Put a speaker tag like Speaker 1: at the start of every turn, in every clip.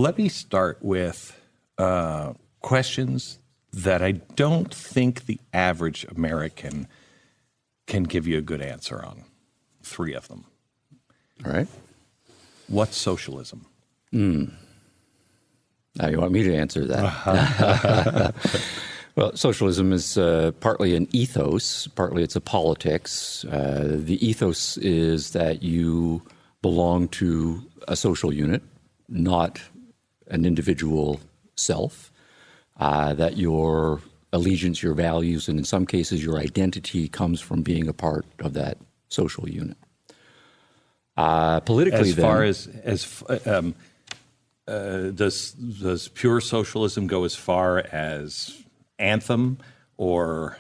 Speaker 1: let me start with questions that I don't think the average American can give you a good answer on. 3 of them.
Speaker 2: All right.
Speaker 1: What's socialism?
Speaker 2: Now you want me to answer that? Well, socialism is partly an ethos, partly it's a politics. The ethos is that you belong to a social unit, not an individual self, that your allegiance, your values, and in some cases your identity comes from being a part of that social unit. Politically, does pure socialism go as far as anthem or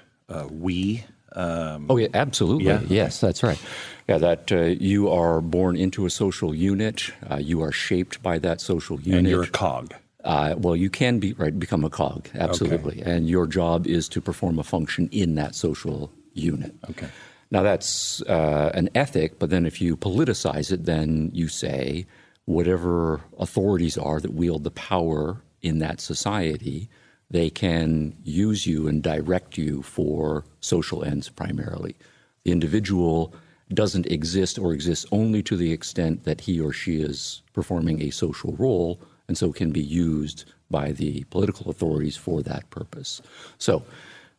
Speaker 2: we? Oh, yeah, absolutely.
Speaker 1: Yeah?
Speaker 2: Yes, that's right. Yeah, that you are born into a social unit. You are shaped by that social unit.
Speaker 1: And you're a cog.
Speaker 2: Well, you can become a cog, absolutely. Okay. And your job is to perform a function in that social unit.
Speaker 1: Okay.
Speaker 2: Now, that's an ethic, but then if you politicize it, then you say whatever authorities are that wield the power in that society, they can use you and direct you for social ends primarily. The individual doesn't exist or exists only to the extent that he or she is performing a social role, and so can be used by the political authorities for that purpose. So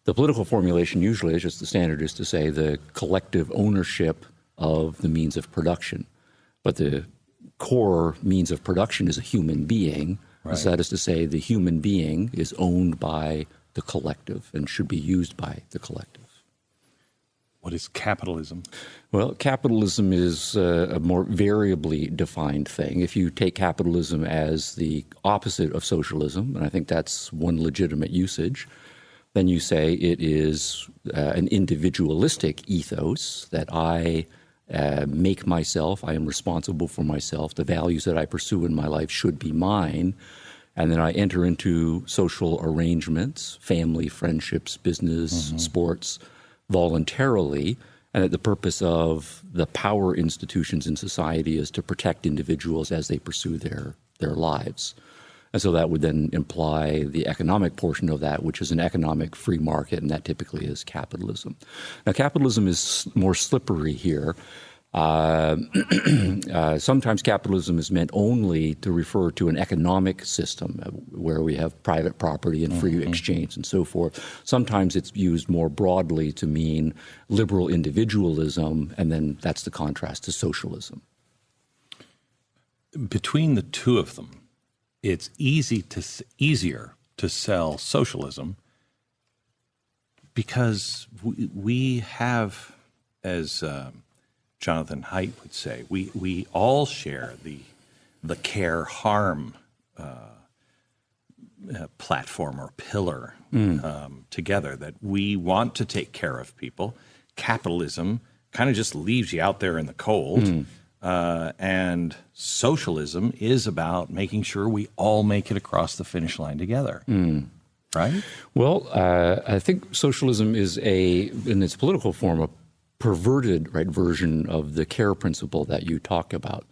Speaker 2: the political formulation usually is just the standard is to say the collective ownership of the means of production. But the core means of production is a human being. Right. So that is to say the human being is owned by the collective and should be used by the collective.
Speaker 1: What is capitalism?
Speaker 2: Well, capitalism is a more variably defined thing. If you take capitalism as the opposite of socialism, and I think that's one legitimate usage, then you say it is an individualistic ethos that I make myself, I am responsible for myself, the values that I pursue in my life should be mine, and then I enter into social arrangements, family, friendships, business, sports, voluntarily, and that the purpose of the power institutions in society is to protect individuals as they pursue their lives. And so that would then imply the economic portion of that, which is an economic free market, and that typically is capitalism. Now, capitalism is more slippery here. Sometimes capitalism is meant only to refer to an economic system where we have private property and free exchange and so forth. Sometimes it's used more broadly to mean liberal individualism, and then that's the contrast to socialism.
Speaker 1: Between the two of them, it's easier to sell socialism because we have, as Jonathan Haidt would say, we all share the care-harm platform or pillar together, that we want to take care of people. Capitalism kind of just leaves you out there in the cold. And socialism is about making sure we all make it across the finish line together. Right?
Speaker 2: Well, I think socialism is in its political form, a perverted version of the care principle that you talk about.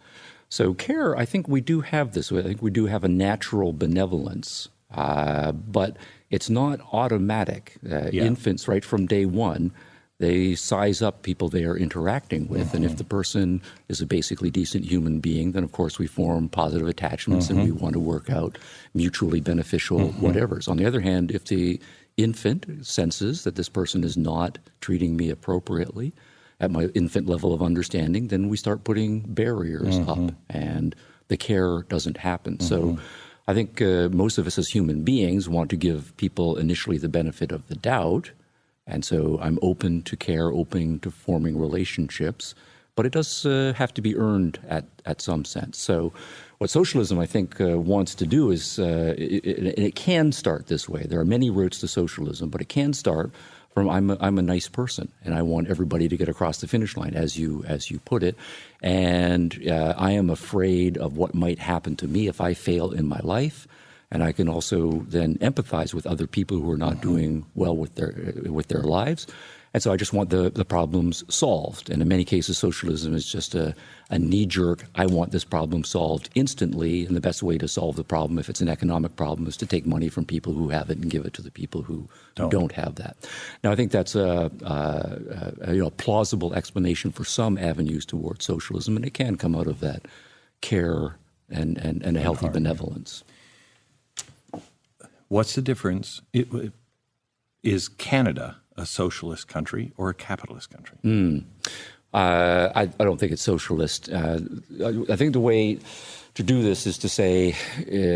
Speaker 2: So care, I think we do have this. I think we do have a natural benevolence, but it's not automatic. Infants, right from day one, they size up people they are interacting with. And if the person is a basically decent human being, then of course we form positive attachments and we want to work out mutually beneficial whatevers. On the other hand, if the infant senses that this person is not treating me appropriately at my infant level of understanding, then we start putting barriers up and the care doesn't happen. So I think most of us as human beings want to give people initially the benefit of the doubt. And so I'm open to care, open to forming relationships, but it does have to be earned at some sense. So what socialism, I think, wants to do is, it can start this way. There are many routes to socialism, but it can start from I'm a nice person, and I want everybody to get across the finish line, as you put it. And I am afraid of what might happen to me if I fail in my life. And I can also then empathize with other people who are not doing well with their lives. And so I just want the problems solved. And in many cases, socialism is just a knee-jerk, I want this problem solved instantly. And the best way to solve the problem, if it's an economic problem, is to take money from people who have it and give it to the people who don't have that. Now, I think that's a plausible explanation for some avenues towards socialism, and it can come out of that care and a healthy benevolence.
Speaker 1: What's the difference? Is Canada a socialist country or a capitalist country?
Speaker 2: I don't think it's socialist. I think the way to do this is to say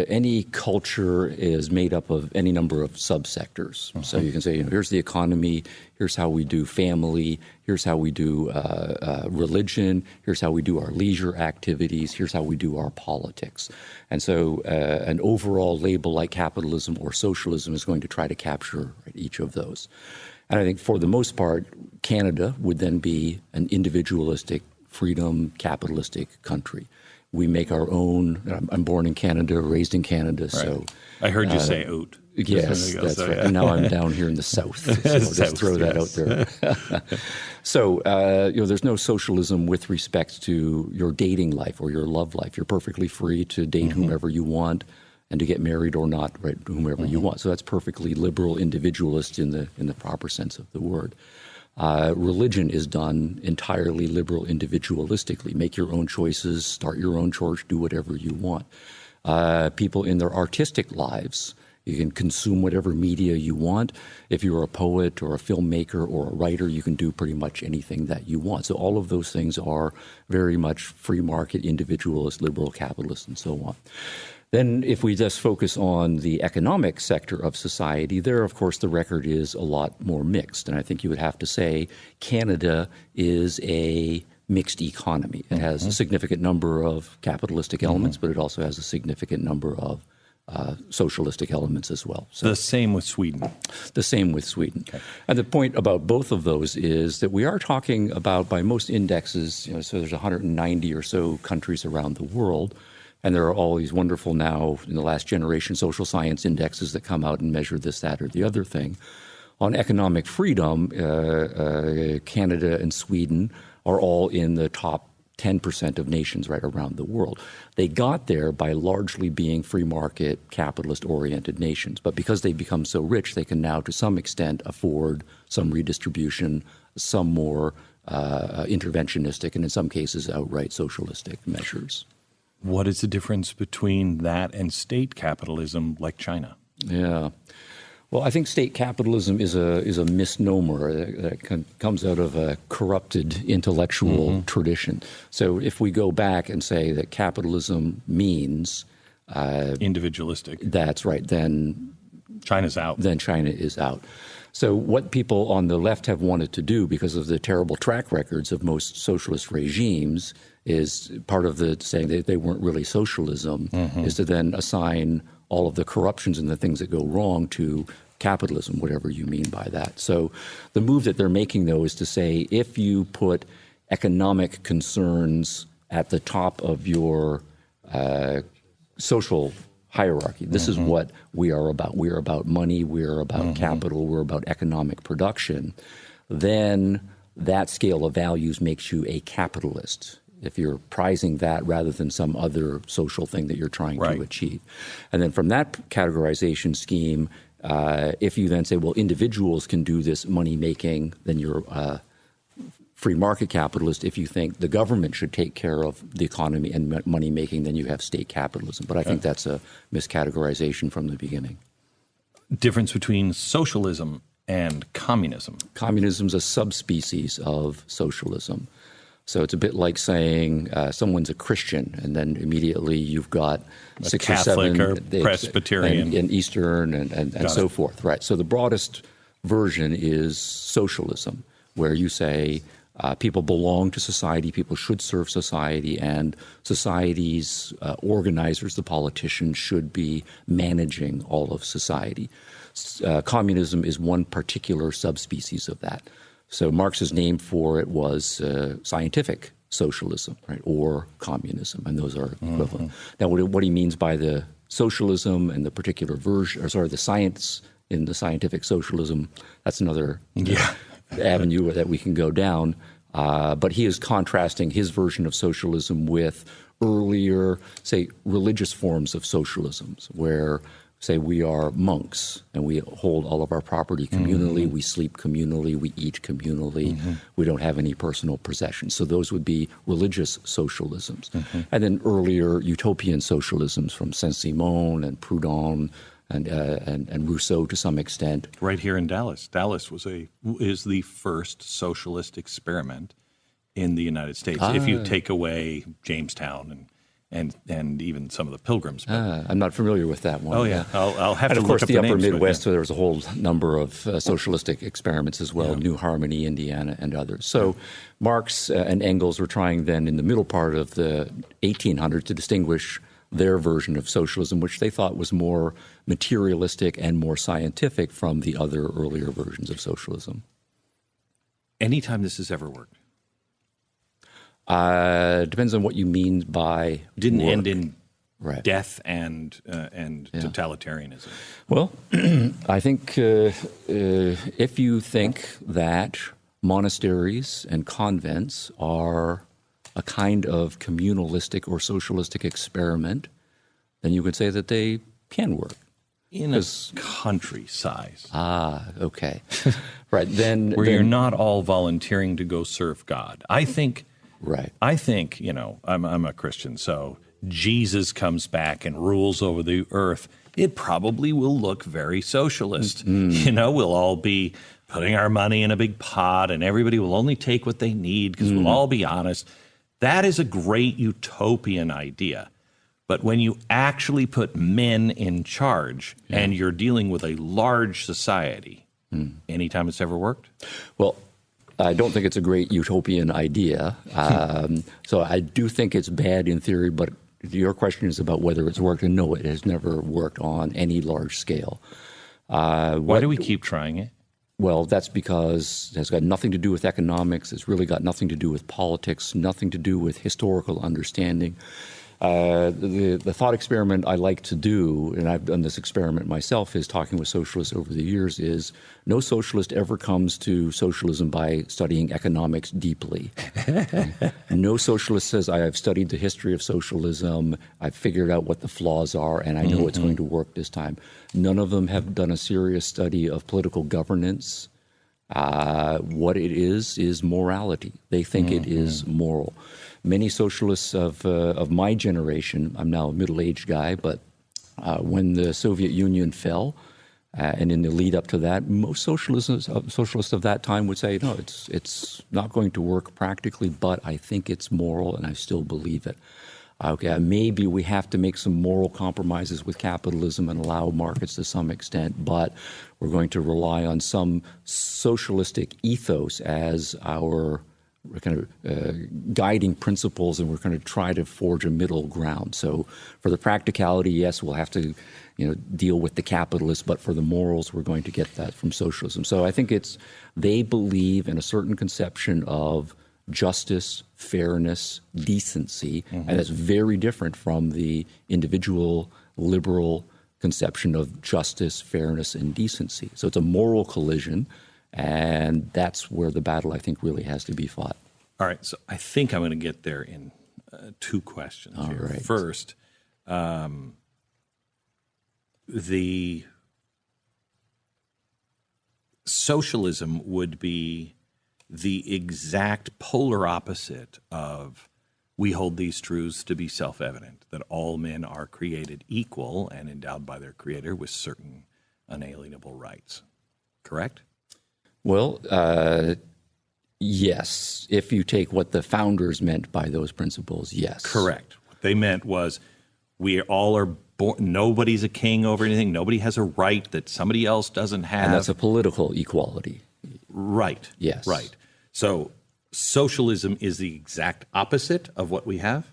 Speaker 2: any culture is made up of any number of subsectors. So you can say, here's the economy, here's how we do family, here's how we do religion, here's how we do our leisure activities, here's how we do our politics. And so an overall label like capitalism or socialism is going to try to capture each of those. And I think for the most part, Canada would then be an individualistic, freedom, capitalistic country. We make our own. I'm born in Canada, raised in Canada, right. So
Speaker 1: I heard you say oat.
Speaker 2: Yes, that's right. And now I'm down here in the South, so I'll just throw that out there. So there's no socialism with respect to your dating life or your love life. You're perfectly free to date whomever you want and to get married or not, right, whomever you want. So that's perfectly liberal, individualist in the proper sense of the word. Religion is done entirely liberal, individualistically. Make your own choices, start your own church, do whatever you want. People in their artistic lives, you can consume whatever media you want. If you're a poet or a filmmaker or a writer, you can do pretty much anything that you want. So all of those things are very much free market, individualist, liberal, capitalist, and so on. Then if we just focus on the economic sector of society, there, of course, the record is a lot more mixed. And I think you would have to say Canada is a mixed economy. It has a significant number of capitalistic elements, but it also has a significant number of socialistic elements as well. So,
Speaker 1: the same with Sweden.
Speaker 2: The same with Sweden. Okay. And the point about both of those is that we are talking about, by most indexes, so there's 190 or so countries around the world. And there are all these wonderful now, in the last generation, social science indexes that come out and measure this, that, or the other thing. On economic freedom, Canada and Sweden are all in the top 10% of nations right around the world. They got there by largely being free market, capitalist-oriented nations. But because they become so rich, they can now, to some extent, afford some redistribution, some more interventionistic, and in some cases, outright socialistic measures.
Speaker 1: What is the difference between that and state capitalism like China?
Speaker 2: Yeah. Well, I think state capitalism is a misnomer that comes out of a corrupted intellectual tradition. So if we go back and say that capitalism means
Speaker 1: individualistic.
Speaker 2: That's right. Then
Speaker 1: China's out.
Speaker 2: Then China is out. So what people on the left have wanted to do, because of the terrible track records of most socialist regimes, is part of the saying that they weren't really socialism, is to then assign all of the corruptions and the things that go wrong to capitalism, whatever you mean by that. So the move that they're making, though, is to say if you put economic concerns at the top of your social hierarchy, this is what we are about. We are about money, we are about capital, we're about economic production. Then that scale of values makes you a capitalist, if you're prizing that rather than some other social thing that you're trying to achieve. And then from that categorization scheme, if you then say, well, individuals can do this money making, then you're free market capitalist. If you think the government should take care of the economy and money making, then you have state capitalism. But I think that's a miscategorization from the beginning.
Speaker 1: Difference between socialism and communism.
Speaker 2: Communism is a subspecies of socialism. So it's a bit like saying someone's a Christian, and then immediately you've got
Speaker 1: a
Speaker 2: 6
Speaker 1: Catholic
Speaker 2: or 7
Speaker 1: or Presbyterian
Speaker 2: and Eastern and so forth, right? So the broadest version is socialism, where you say people belong to society, people should serve society, and society's organizers, the politicians, should be managing all of society. Communism is one particular subspecies of that. So Marx's name for it was scientific socialism, right, or communism, and those are equivalent. Now, what he means by the socialism and the particular version, or sorry, the science in the scientific socialism, that's another avenue that we can go down. But he is contrasting his version of socialism with earlier, say, religious forms of socialism, where, say, we are monks and we hold all of our property communally, we sleep communally, we eat communally, we don't have any personal possessions. So those would be religious socialisms. And then earlier utopian socialisms from Saint-Simon and Proudhon and Rousseau to some extent.
Speaker 1: Right here in Dallas. Dallas is the first socialist experiment in the United States. If you take away Jamestown and even some of the Pilgrims.
Speaker 2: I'm not familiar with that one.
Speaker 1: Oh, yeah. I'll have to
Speaker 2: look
Speaker 1: look
Speaker 2: up
Speaker 1: the
Speaker 2: the upper
Speaker 1: names,
Speaker 2: Midwest, where there was a whole number of socialistic experiments as well, New Harmony, Indiana, and others. So Marx and Engels were trying then in the middle part of the 1800s to distinguish their version of socialism, which they thought was more materialistic and more scientific from the other earlier versions of socialism.
Speaker 1: Anytime this has ever worked?
Speaker 2: Depends on what you mean by
Speaker 1: Didn't
Speaker 2: work.
Speaker 1: end in
Speaker 2: Right.
Speaker 1: death and totalitarianism.
Speaker 2: Well, I think if you think that monasteries and convents are a kind of communalistic or socialistic experiment, then you could say that they can work.
Speaker 1: In a country size.
Speaker 2: Okay. Right. Then
Speaker 1: you're not all volunteering to go serve God. I think, I'm a Christian, so Jesus comes back and rules over the earth. It probably will look very socialist. We'll all be putting our money in a big pot and everybody will only take what they need because we'll all be honest. That is a great utopian idea. But when you actually put men in charge and you're dealing with a large society, anytime it's ever worked?
Speaker 2: Well, I don't think it's a great utopian idea. So I do think it's bad in theory, but your question is about whether it's worked. And no, it has never worked on any large scale.
Speaker 1: Why do we keep trying it?
Speaker 2: Well, that's because it's got nothing to do with economics. It's really got nothing to do with politics, nothing to do with historical understanding. The thought experiment I like to do, and I've done this experiment myself, is talking with socialists over the years, is no socialist ever comes to socialism by studying economics deeply. No socialist says, I have studied the history of socialism, I've figured out what the flaws are, and I know it's going to work this time. None of them have done a serious study of political governance. What it is morality. They think it is moral. Many socialists of my generation, I'm now a middle-aged guy, but when the Soviet Union fell, and in the lead up to that, most socialists of that time would say, no, it's not going to work practically, but I think it's moral and I still believe it. Okay, maybe we have to make some moral compromises with capitalism and allow markets to some extent, but we're going to rely on some socialistic ethos as our kind of guiding principles, and we're going to try to forge a middle ground. So for the practicality, yes, we'll have to deal with the capitalists, but for the morals, we're going to get that from socialism. So I think they believe in a certain conception of justice, fairness, decency, and that's very different from the individual liberal conception of justice, fairness, and decency. So it's a moral collision, and that's where the battle, I think, really has to be fought.
Speaker 1: All right, so I think I'm going to get there in two questions here.
Speaker 2: Right.
Speaker 1: First, the socialism would be the exact polar opposite of we hold these truths to be self-evident, that all men are created equal and endowed by their creator with certain unalienable rights. Correct?
Speaker 2: Well, yes. If you take what the founders meant by those principles, yes.
Speaker 1: Correct. What they meant was we all are born, nobody's a king over anything. Nobody has a right that somebody else doesn't have.
Speaker 2: And that's a political equality.
Speaker 1: Right.
Speaker 2: Yes.
Speaker 1: Right. So socialism is the exact opposite of what we have?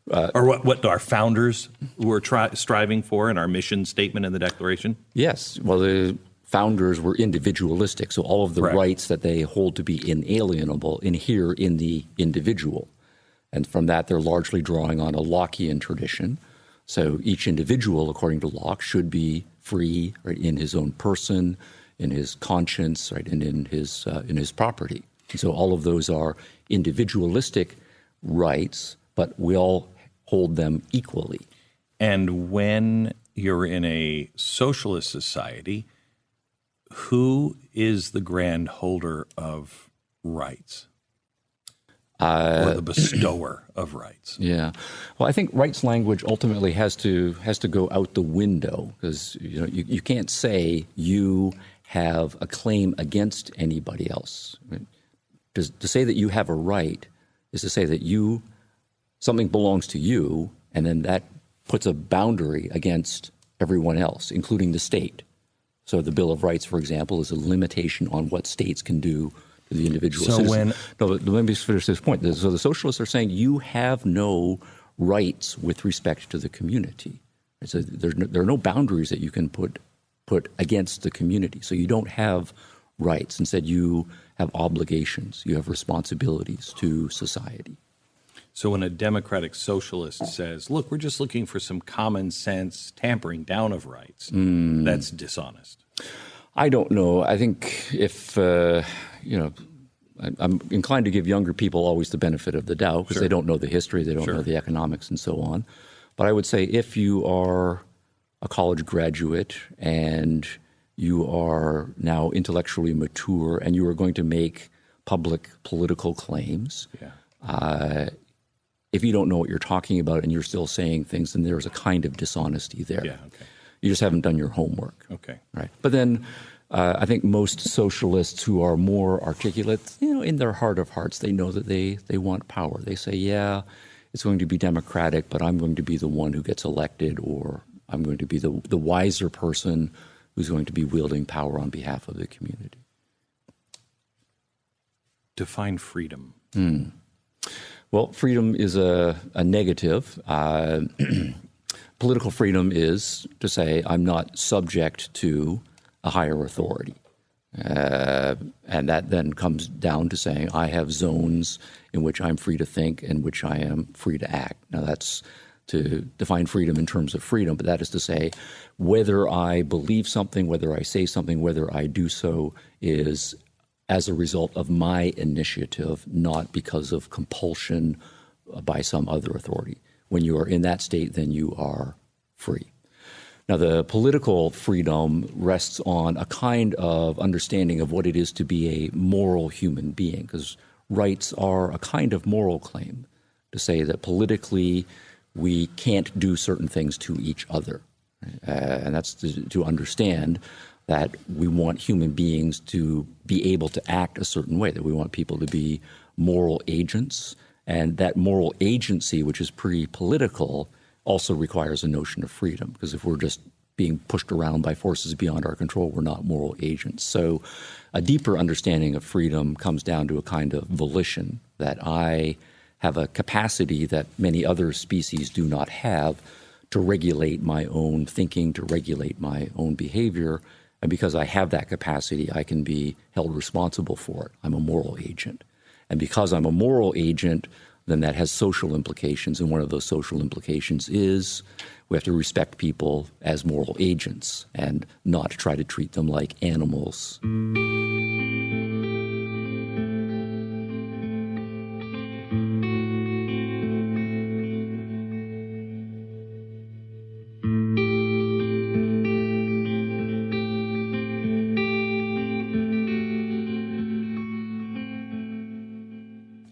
Speaker 1: Or what our founders were striving for in our mission statement in the Declaration?
Speaker 2: Yes. Well, the founders were individualistic, so all of the rights that they hold to be inalienable inhere in the individual. And from that, they're largely drawing on a Lockean tradition. So each individual, according to Locke, should be free in his own person, in his conscience, right, and in his property. And so all of those are individualistic rights, but we all hold them equally.
Speaker 1: And when you're in a socialist society, who is the grand holder of rights? Or the bestower of rights?
Speaker 2: Yeah. Well, I think rights language ultimately has to go out the window, because you can't say you have a claim against anybody else. I mean, to say that you have a right is to say that something belongs to you, and then that puts a boundary against everyone else, including the state. So the Bill of Rights, for example, is a limitation on what states can do to the individual citizen. Let me finish this point. So the socialists are saying you have no rights with respect to the community. So there are no boundaries that you can put against the community. So you don't have rights. Instead, you have obligations. You have responsibilities to society.
Speaker 1: So when a democratic socialist says, look, we're just looking for some common sense tampering down of rights, that's dishonest.
Speaker 2: I don't know. I think if, I'm inclined to give younger people always the benefit of the doubt, because they don't know the history, they don't know the economics and so on. But I would say if you are a college graduate and you are now intellectually mature and you are going to make public political claims, if you don't know what you're talking about and you're still saying things, then there's a kind of dishonesty there.
Speaker 1: Yeah, okay.
Speaker 2: You just haven't done your homework.
Speaker 1: Okay.
Speaker 2: Right. But then I think most socialists who are more articulate, in their heart of hearts, they know that they want power. They say, yeah, it's going to be democratic, but I'm going to be the one who gets elected, or I'm going to be the wiser person who's going to be wielding power on behalf of the community.
Speaker 1: Define freedom.
Speaker 2: Well, freedom is a negative. Political freedom is to say I'm not subject to a higher authority. And that then comes down to saying I have zones in which I'm free to think and which I am free to act. Now, that's to define freedom in terms of freedom, but that is to say whether I believe something, whether I say something, whether I do so is as a result of my initiative, not because of compulsion by some other authority. When you are in that state, then you are free. Now, the political freedom rests on a kind of understanding of what it is to be a moral human being, because rights are a kind of moral claim to say that politically we can't do certain things to each other. And that's to understand that we want human beings to be able to act a certain way, that we want people to be moral agents. And that moral agency, which is pretty political, also requires a notion of freedom, because if we're just being pushed around by forces beyond our control, we're not moral agents. So a deeper understanding of freedom comes down to a kind of volition, that I have a capacity that many other species do not have to regulate my own thinking, to regulate my own behavior. And because I have that capacity, I can be held responsible for it. I'm a moral agent. And because I'm a moral agent, then that has social implications. And one of those social implications is we have to respect people as moral agents and not try to treat them like animals.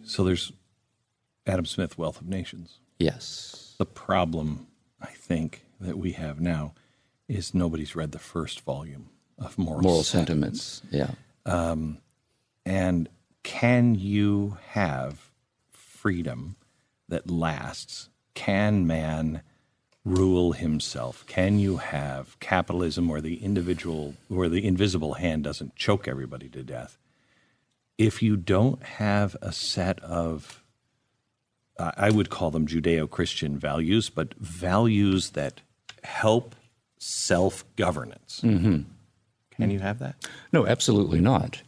Speaker 1: So there's Adam Smith, Wealth of Nations.
Speaker 2: Yes.
Speaker 1: The problem, I think, that we have now is nobody's read the first volume of Moral Sentiments.
Speaker 2: Yeah.
Speaker 1: And can you have freedom that lasts? Can man rule himself? Can you have capitalism where the individual, where the invisible hand doesn't choke everybody to death? If you don't have a set of, I would call them Judeo-Christian values, but values that help self-governance, can you have that?
Speaker 2: No, absolutely not.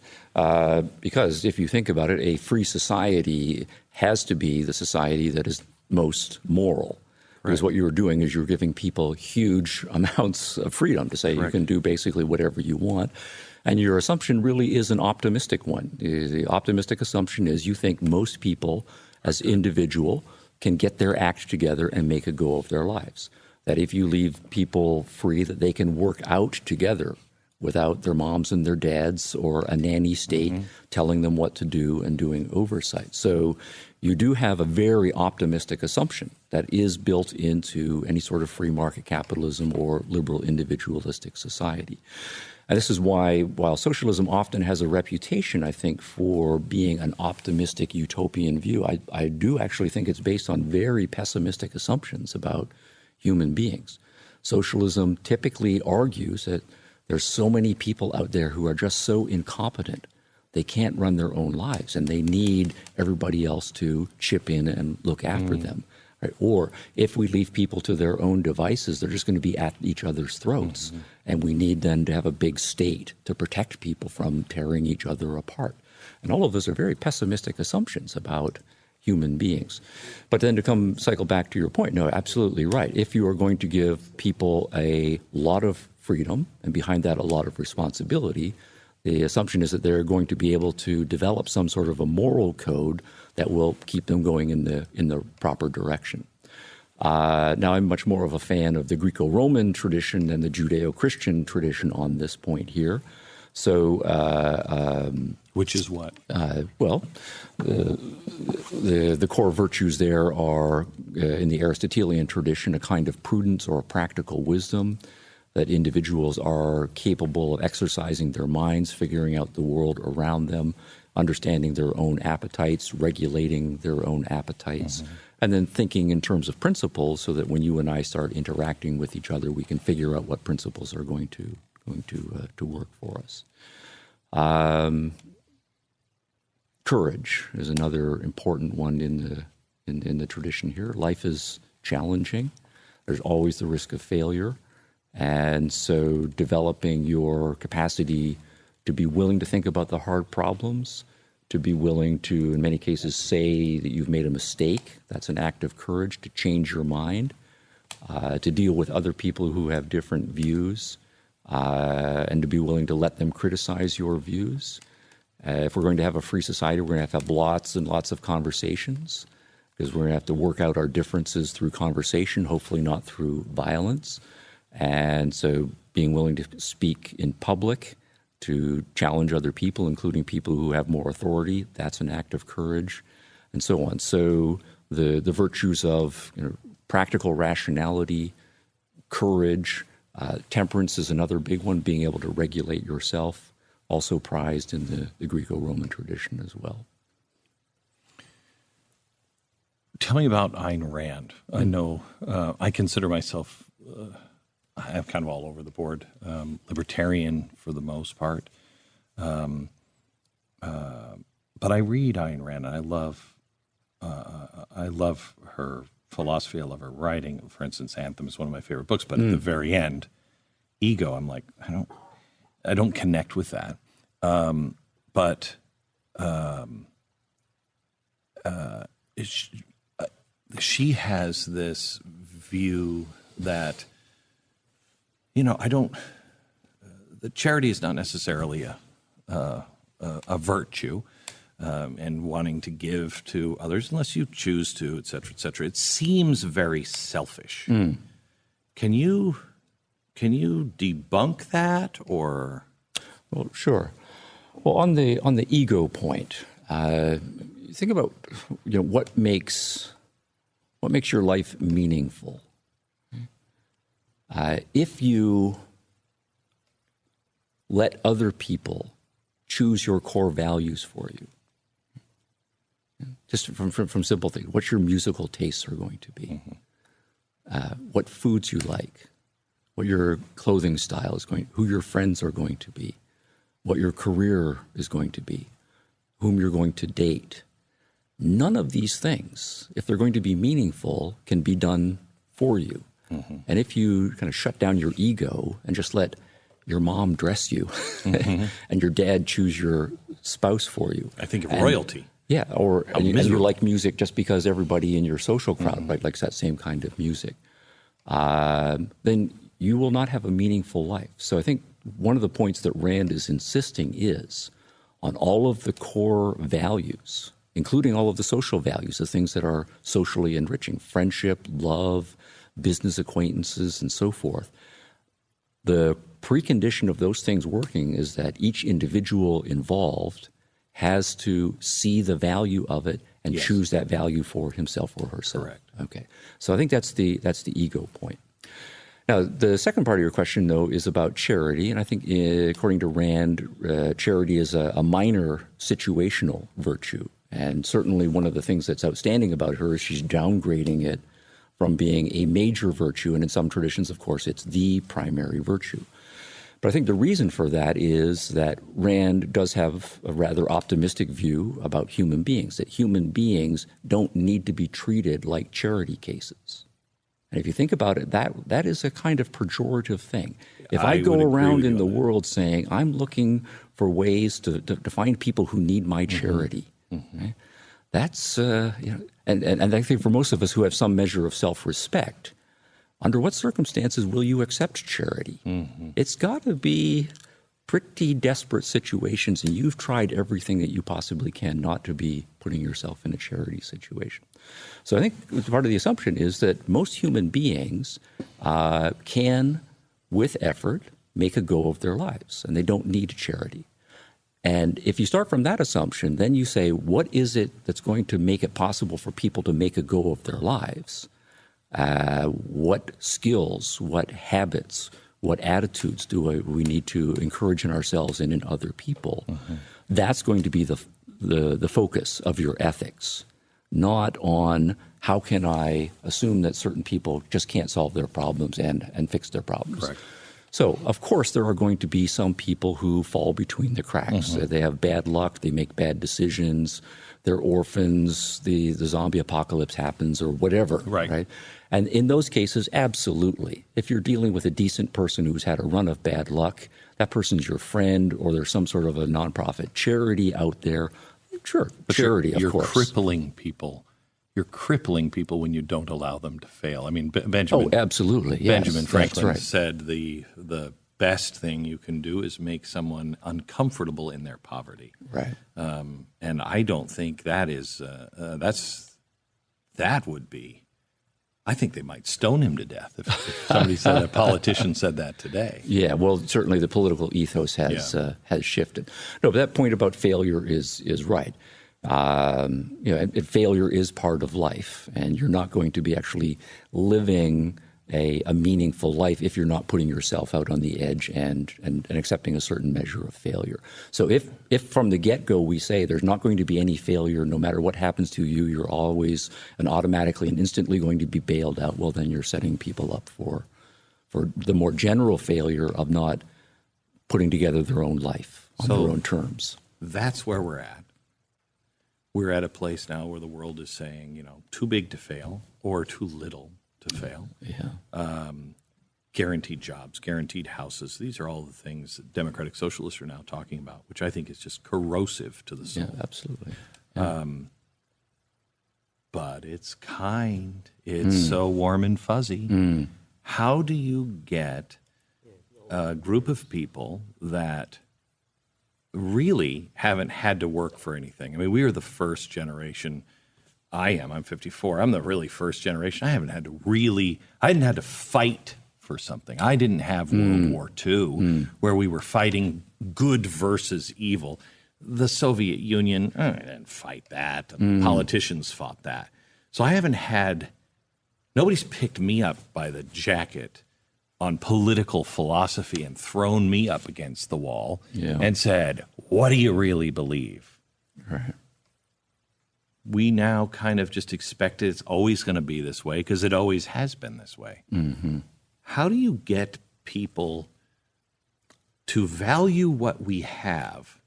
Speaker 2: Because if you think about it, a free society has to be the society that is most moral. Because what you were doing is you're giving people huge amounts of freedom to say you can do basically whatever you want. And your assumption really is an optimistic one. The optimistic assumption is you think most people as individual can get their act together and make a go of their lives. That if you leave people free, that they can work out together without their moms and their dads or a nanny state telling them what to do and doing oversight. So you do have a very optimistic assumption that is built into any sort of free market capitalism or liberal individualistic society. And this is why, while socialism often has a reputation, I think, for being an optimistic utopian view, I do actually think it's based on very pessimistic assumptions about human beings. Socialism typically argues that there's so many people out there who are just so incompetent, they can't run their own lives, and they need everybody else to chip in and look after them. Right? Or if we leave people to their own devices, they're just going to be at each other's throats. And we need then to have a big state to protect people from tearing each other apart. And all of those are very pessimistic assumptions about human beings. But then to cycle back to your point, no, absolutely right. If you are going to give people a lot of freedom and behind that a lot of responsibility, the assumption is that they're going to be able to develop some sort of a moral code that will keep them going in the proper direction. Now, I'm much more of a fan of the Greco-Roman tradition than the Judeo-Christian tradition on this point here. So,
Speaker 1: which is what?
Speaker 2: Well, the core virtues there are, in the Aristotelian tradition, a kind of prudence or a practical wisdom, that individuals are capable of exercising their minds, figuring out the world around them, understanding their own appetites, regulating their own appetites, and then thinking in terms of principles so that when you and I start interacting with each other, we can figure out what principles are going to work for us. Courage is another important one in the tradition here. Life is challenging. There's always the risk of failure. And so developing your capacity to be willing to think about the hard problems, to be willing to, in many cases, say that you've made a mistake, that's an act of courage, to change your mind, to deal with other people who have different views, and to be willing to let them criticize your views. If we're going to have a free society, we're going to have lots and lots of conversations, because we're going to have to work out our differences through conversation, hopefully not through violence. And so being willing to speak in public, to challenge other people, including people who have more authority, that's an act of courage, and so on. So the virtues of practical rationality, courage, temperance is another big one, being able to regulate yourself, also prized in the Greco-Roman tradition as well.
Speaker 1: Tell me about Ayn Rand. I know I consider myself... I'm kind of all over the board, libertarian for the most part. But I read Ayn Rand, and I love her philosophy. I love her writing. For instance, Anthem is one of my favorite books. But at the very end, ego, I'm like, I don't connect with that. But she has this view that, that charity is not necessarily a virtue, and wanting to give to others unless you choose to, et cetera, et cetera. It seems very selfish. Can you debunk that, or?
Speaker 2: Well, sure. Well, on the ego point, think about what makes your life meaningful. If you let other people choose your core values for you, just from simple things, what your musical tastes are going to be, what foods you like, what your clothing style is who your friends are going to be, what your career is going to be, whom you're going to date. None of these things, if they're going to be meaningful, can be done for you. And if you kind of shut down your ego and just let your mom dress you and your dad choose your spouse for you.
Speaker 1: I think of royalty.
Speaker 2: Yeah, and you like music just because everybody in your social crowd likes that same kind of music. Then you will not have a meaningful life. So I think one of the points that Rand is insisting is on all of the core values, including all of the social values, the things that are socially enriching, friendship, love, business acquaintances, and so forth. The precondition of those things working is that each individual involved has to see the value of it and choose that value for himself or herself.
Speaker 1: Correct.
Speaker 2: Okay. So I think that's the ego point. Now, the second part of your question, though, is about charity. And I think, according to Rand, charity is a minor situational virtue. And certainly one of the things that's outstanding about her is she's downgrading it from being a major virtue. And in some traditions, of course, it's the primary virtue. But I think the reason for that is that Rand does have a rather optimistic view about human beings, that human beings don't need to be treated like charity cases. And if you think about it, that is a kind of pejorative thing. If I go around in the world saying, I'm looking for ways to find people who need my charity, right? That's, and I think for most of us who have some measure of self-respect, under what circumstances will you accept charity? It's got to be pretty desperate situations, and you've tried everything that you possibly can not to be putting yourself in a charity situation. So I think part of the assumption is that most human beings can, with effort, make a go of their lives, and they don't need charity. And if you start from that assumption, then you say, what is it that's going to make it possible for people to make a go of their lives? What skills, what habits, what attitudes do we need to encourage in ourselves and in other people? That's going to be the focus of your ethics, not on how can I assume that certain people just can't solve their problems and fix their problems.
Speaker 1: Correct.
Speaker 2: So, of course, there are going to be some people who fall between the cracks. They have bad luck, they make bad decisions, they're orphans, the zombie apocalypse happens or whatever. Right? And in those cases, absolutely. If you're dealing with a decent person who's had a run of bad luck, that person's your friend or there's some sort of a nonprofit charity out there. Sure, but charity, of course.
Speaker 1: You're crippling people. You're crippling people when you don't allow them to fail. I mean, Benjamin.
Speaker 2: Oh, absolutely. Yes,
Speaker 1: Benjamin Franklin
Speaker 2: right.
Speaker 1: said the best thing you can do is make someone uncomfortable in their poverty.
Speaker 2: Right.
Speaker 1: And I don't think that is that would be. I think they might stone him to death if somebody said a politician said that today.
Speaker 2: Yeah, well, certainly the political ethos has shifted. No, but that point about failure is right. Failure is part of life, and you're not going to be actually living a meaningful life if you're not putting yourself out on the edge and accepting a certain measure of failure. So if from the get-go we say there's not going to be any failure, no matter what happens to you, you're always and automatically and instantly going to be bailed out, well, then you're setting people up for the more general failure of not putting together their own life on their own terms.
Speaker 1: That's where we're at. We're at a place now where the world is saying, too big to fail or too little to fail.
Speaker 2: Yeah.
Speaker 1: Guaranteed jobs, guaranteed houses. These are all the things that democratic socialists are now talking about, which I think is just corrosive to the soul.
Speaker 2: Yeah, absolutely. Yeah.
Speaker 1: But it's kind. It's so warm and fuzzy. How do you get a group of people that really haven't had to work for anything? I mean, we are the first generation. I'm 54. I'm the really first generation. I didn't have to fight for something. I didn't have World War II where we were fighting good versus evil. The Soviet Union, I didn't fight that. Politicians fought that. So nobody's picked me up by the jacket on political philosophy and thrown me up against the wall and said, what do you really believe?
Speaker 2: Right.
Speaker 1: We now kind of just expect it's always going to be this way because it always has been this way. How do you get people to value what we have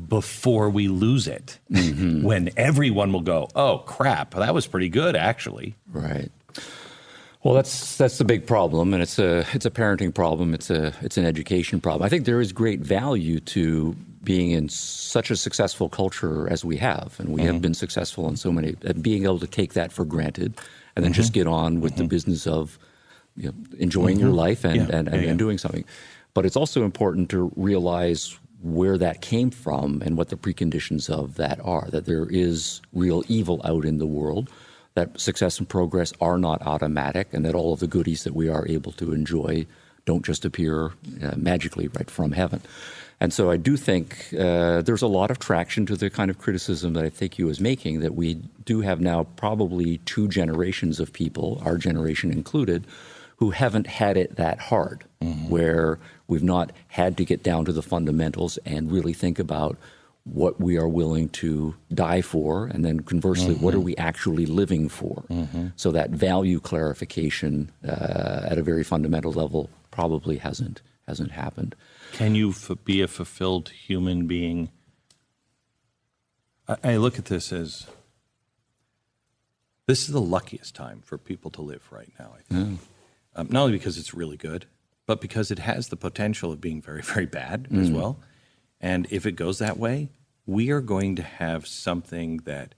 Speaker 1: before we lose it when everyone will go, oh, crap, that was pretty good, actually?
Speaker 2: Right. Well, that's the big problem, and it's a parenting problem. It's an education problem. I think there is great value to being in such a successful culture as we have, and we have been successful in so many, being able to take that for granted and then just get on with the business of enjoying your life and doing something. But it's also important to realize where that came from and what the preconditions of that are, that there is real evil out in the world, that success and progress are not automatic, and that all of the goodies that we are able to enjoy don't just appear magically right from heaven. And so I do think there's a lot of traction to the kind of criticism that I think he was making, that we do have now probably 2 generations of people, our generation included, who haven't had it that hard, where we've not had to get down to the fundamentals and really think about what we are willing to die for, and then conversely, what are we actually living for? So that value clarification at a very fundamental level probably hasn't happened.
Speaker 1: Can you be a fulfilled human being? I look at this as, this is the luckiest time for people to live right now, I think. Not only because it's really good, but because it has the potential of being very, very bad as well. And if it goes that way, we are going to have something that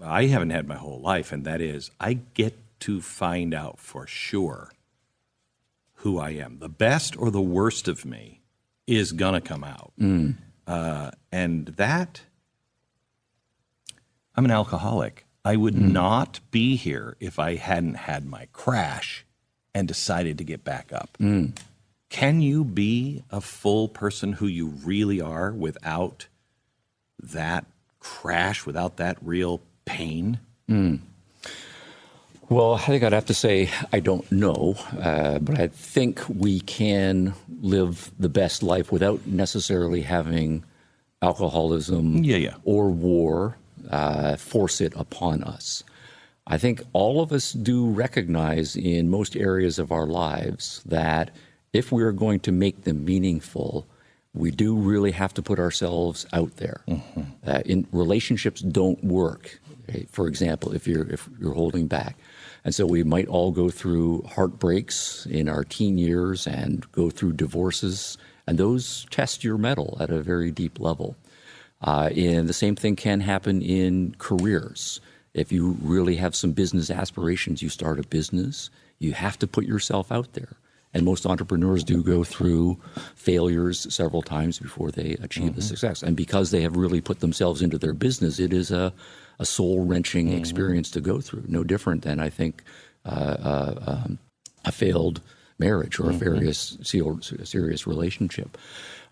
Speaker 1: I haven't had my whole life, and that is I get to find out for sure who I am. The best or the worst of me is going to come out. And that, I'm an alcoholic. I would not be here if I hadn't had my crash and decided to get back up. Can you be a full person who you really are without that crash, without that real pain?
Speaker 2: Well, I think I'd have to say I don't know, but I think we can live the best life without necessarily having alcoholism or war force it upon us. I think all of us do recognize in most areas of our lives that if we are going to make them meaningful, we do really have to put ourselves out there. In relationships don't work, for example, if you're holding back. And so we might all go through heartbreaks in our teen years and go through divorces, and those test your mettle at a very deep level. And the same thing can happen in careers. If you really have some business aspirations, you start a business, you have to put yourself out there. And most entrepreneurs do go through failures several times before they achieve the success. And because they have really put themselves into their business, it is a soul-wrenching experience to go through. No different than, I think, a failed marriage or a serious relationship.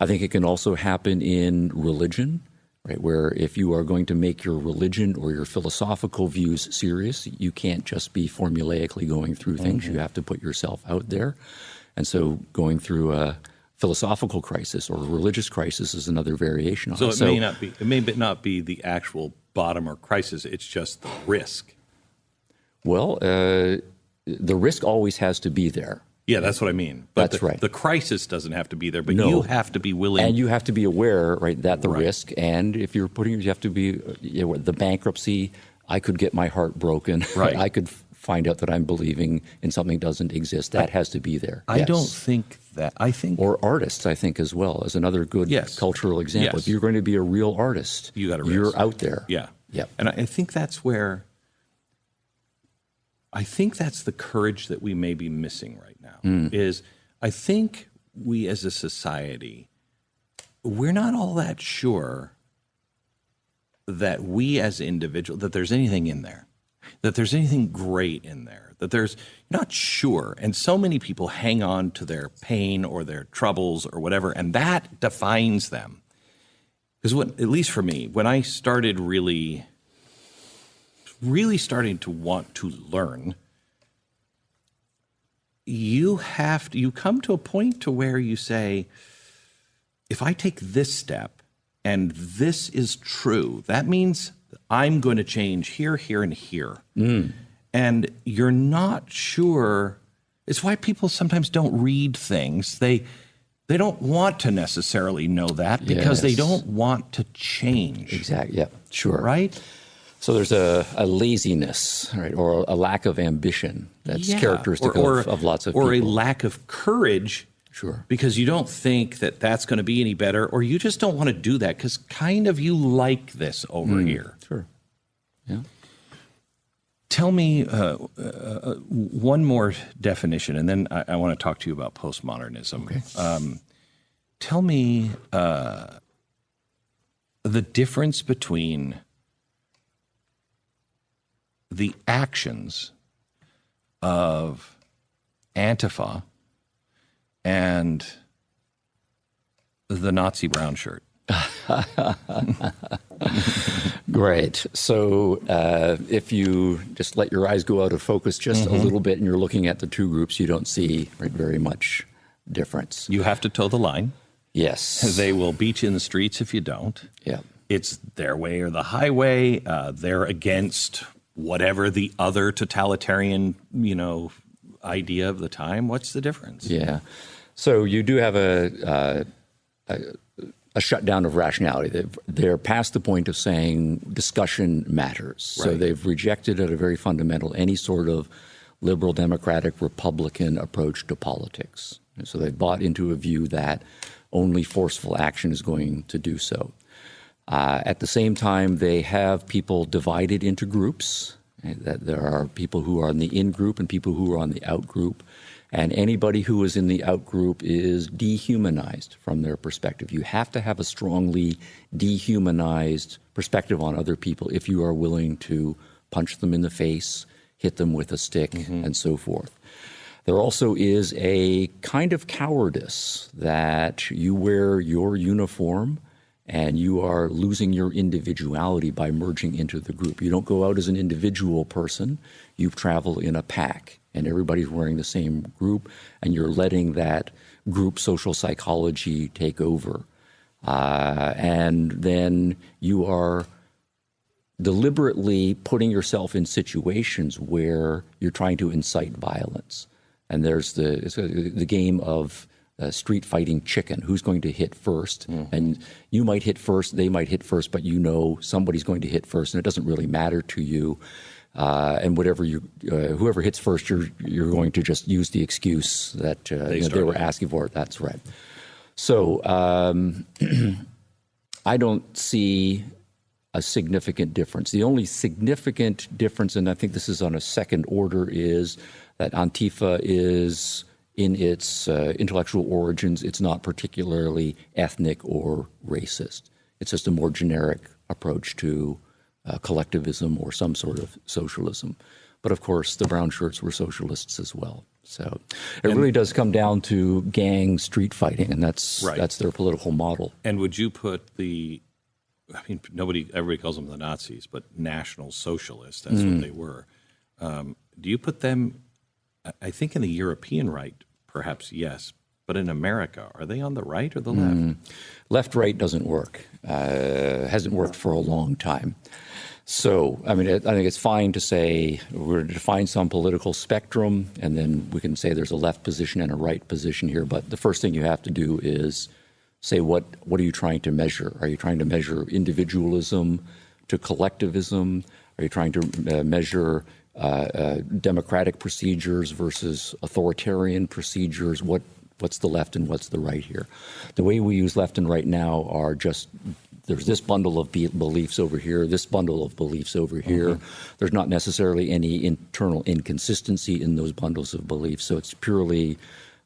Speaker 2: I think it can also happen in religion, right, where if you are going to make your religion or your philosophical views serious, you can't just be formulaically going through things. You have to put yourself out there. And so going through a philosophical crisis or a religious crisis is another variation on it.
Speaker 1: So it may not be the actual bottom or crisis, it's just the risk.
Speaker 2: Well, the risk always has to be there.
Speaker 1: Yeah, that's what I mean. But
Speaker 2: that's right.
Speaker 1: The crisis doesn't have to be there, but you have to be willing.
Speaker 2: And you have to be aware, right, that the risk, and if you're putting, you have to be, the bankruptcy, I could get my heart broken.
Speaker 1: Right.
Speaker 2: I could find out that I'm believing in something that doesn't exist. That has to be there.
Speaker 1: I don't think that. I think.
Speaker 2: Or artists, I think, as well, as another good cultural example. If you're going to be a real artist, you're out there.
Speaker 1: Yeah.
Speaker 2: Yeah.
Speaker 1: And I think that's where. I think that's the courage that we may be missing right now. Is I think we as a society, we're not all that sure that we as individuals, that there's anything in there, that there's anything great in there, that there's not sure. And so many people hang on to their pain or their troubles or whatever, and that defines them. Because at least for me, when I started really starting to want to learn, you come to a point to where you say, if I take this step and this is true, that means I'm going to change here, here, and here. And you're not sure. It's why people sometimes don't read things. They don't want to necessarily know that because they don't want to change.
Speaker 2: Exactly. Yeah, sure.
Speaker 1: Right?
Speaker 2: So there's a laziness, right, or a lack of ambition that's characteristic of lots of people.
Speaker 1: Or a lack of courage
Speaker 2: Sure.
Speaker 1: Because you don't think that that's going to be any better, or you just don't want to do that because kind of you like this over here.
Speaker 2: Sure. Yeah.
Speaker 1: Tell me one more definition, and then I want to talk to you about postmodernism.
Speaker 2: Okay.
Speaker 1: Tell me the difference between the actions of Antifa and the Nazi brown shirt.
Speaker 2: Great. So if you just let your eyes go out of focus just a little bit and you're looking at the two groups, you don't see very much difference.
Speaker 1: You have to toe the line.
Speaker 2: Yes.
Speaker 1: They will beat you in the streets if you don't.
Speaker 2: Yeah.
Speaker 1: It's their way or the highway. They're against whatever the other totalitarian, idea of the time. What's the difference?
Speaker 2: Yeah. So you do have a shutdown of rationality. They're past the point of saying discussion matters.
Speaker 1: Right.
Speaker 2: So they've rejected at a very fundamental any sort of liberal, democratic, Republican approach to politics. And so they've bought into a view that only forceful action is going to do so. At the same time, they have people divided into groups. That there are people who are in the in-group and people who are on the out-group. And anybody who is in the out-group is dehumanized from their perspective. You have to have a strongly dehumanized perspective on other people if you are willing to punch them in the face, hit them with a stick, and so forth. There also is a kind of cowardice that you wear your uniform and you are losing your individuality by merging into the group. You don't go out as an individual person. You travel in a pack, and everybody's wearing the same group, and you're letting that group social psychology take over. And then you are deliberately putting yourself in situations where you're trying to incite violence. And there's the game of street fighting chicken. Who's going to hit first? And you might hit first, they might hit first, but somebody's going to hit first, and it doesn't really matter to you. And whoever hits first, you're going to just use the excuse that they were asking for it. That's right. So I don't see a significant difference. The only significant difference, and I think this is on a second order, is that Antifa is, in its intellectual origins, it's not particularly ethnic or racist. It's just a more generic approach to collectivism or some sort of socialism. But of course, the brown shirts were socialists as well. So it really does come down to gang street fighting, and that's their political model.
Speaker 1: And would you put everybody calls them the Nazis, but National Socialists, that's what they were. Do you put them, I think in the European right, perhaps yes, but in America, are they on the right or the left?
Speaker 2: Left-right doesn't work. Hasn't worked for a long time. So, I think it's fine to say we're to define some political spectrum, and then we can say there's a left position and a right position here. But the first thing you have to do is say, what are you trying to measure? Are you trying to measure individualism to collectivism? Are you trying to measure democratic procedures versus authoritarian procedures? What's the left and what's the right here? The way we use left and right now are just, there's this bundle of beliefs over here, this bundle of beliefs over here. There's not necessarily any internal inconsistency in those bundles of beliefs. So it's purely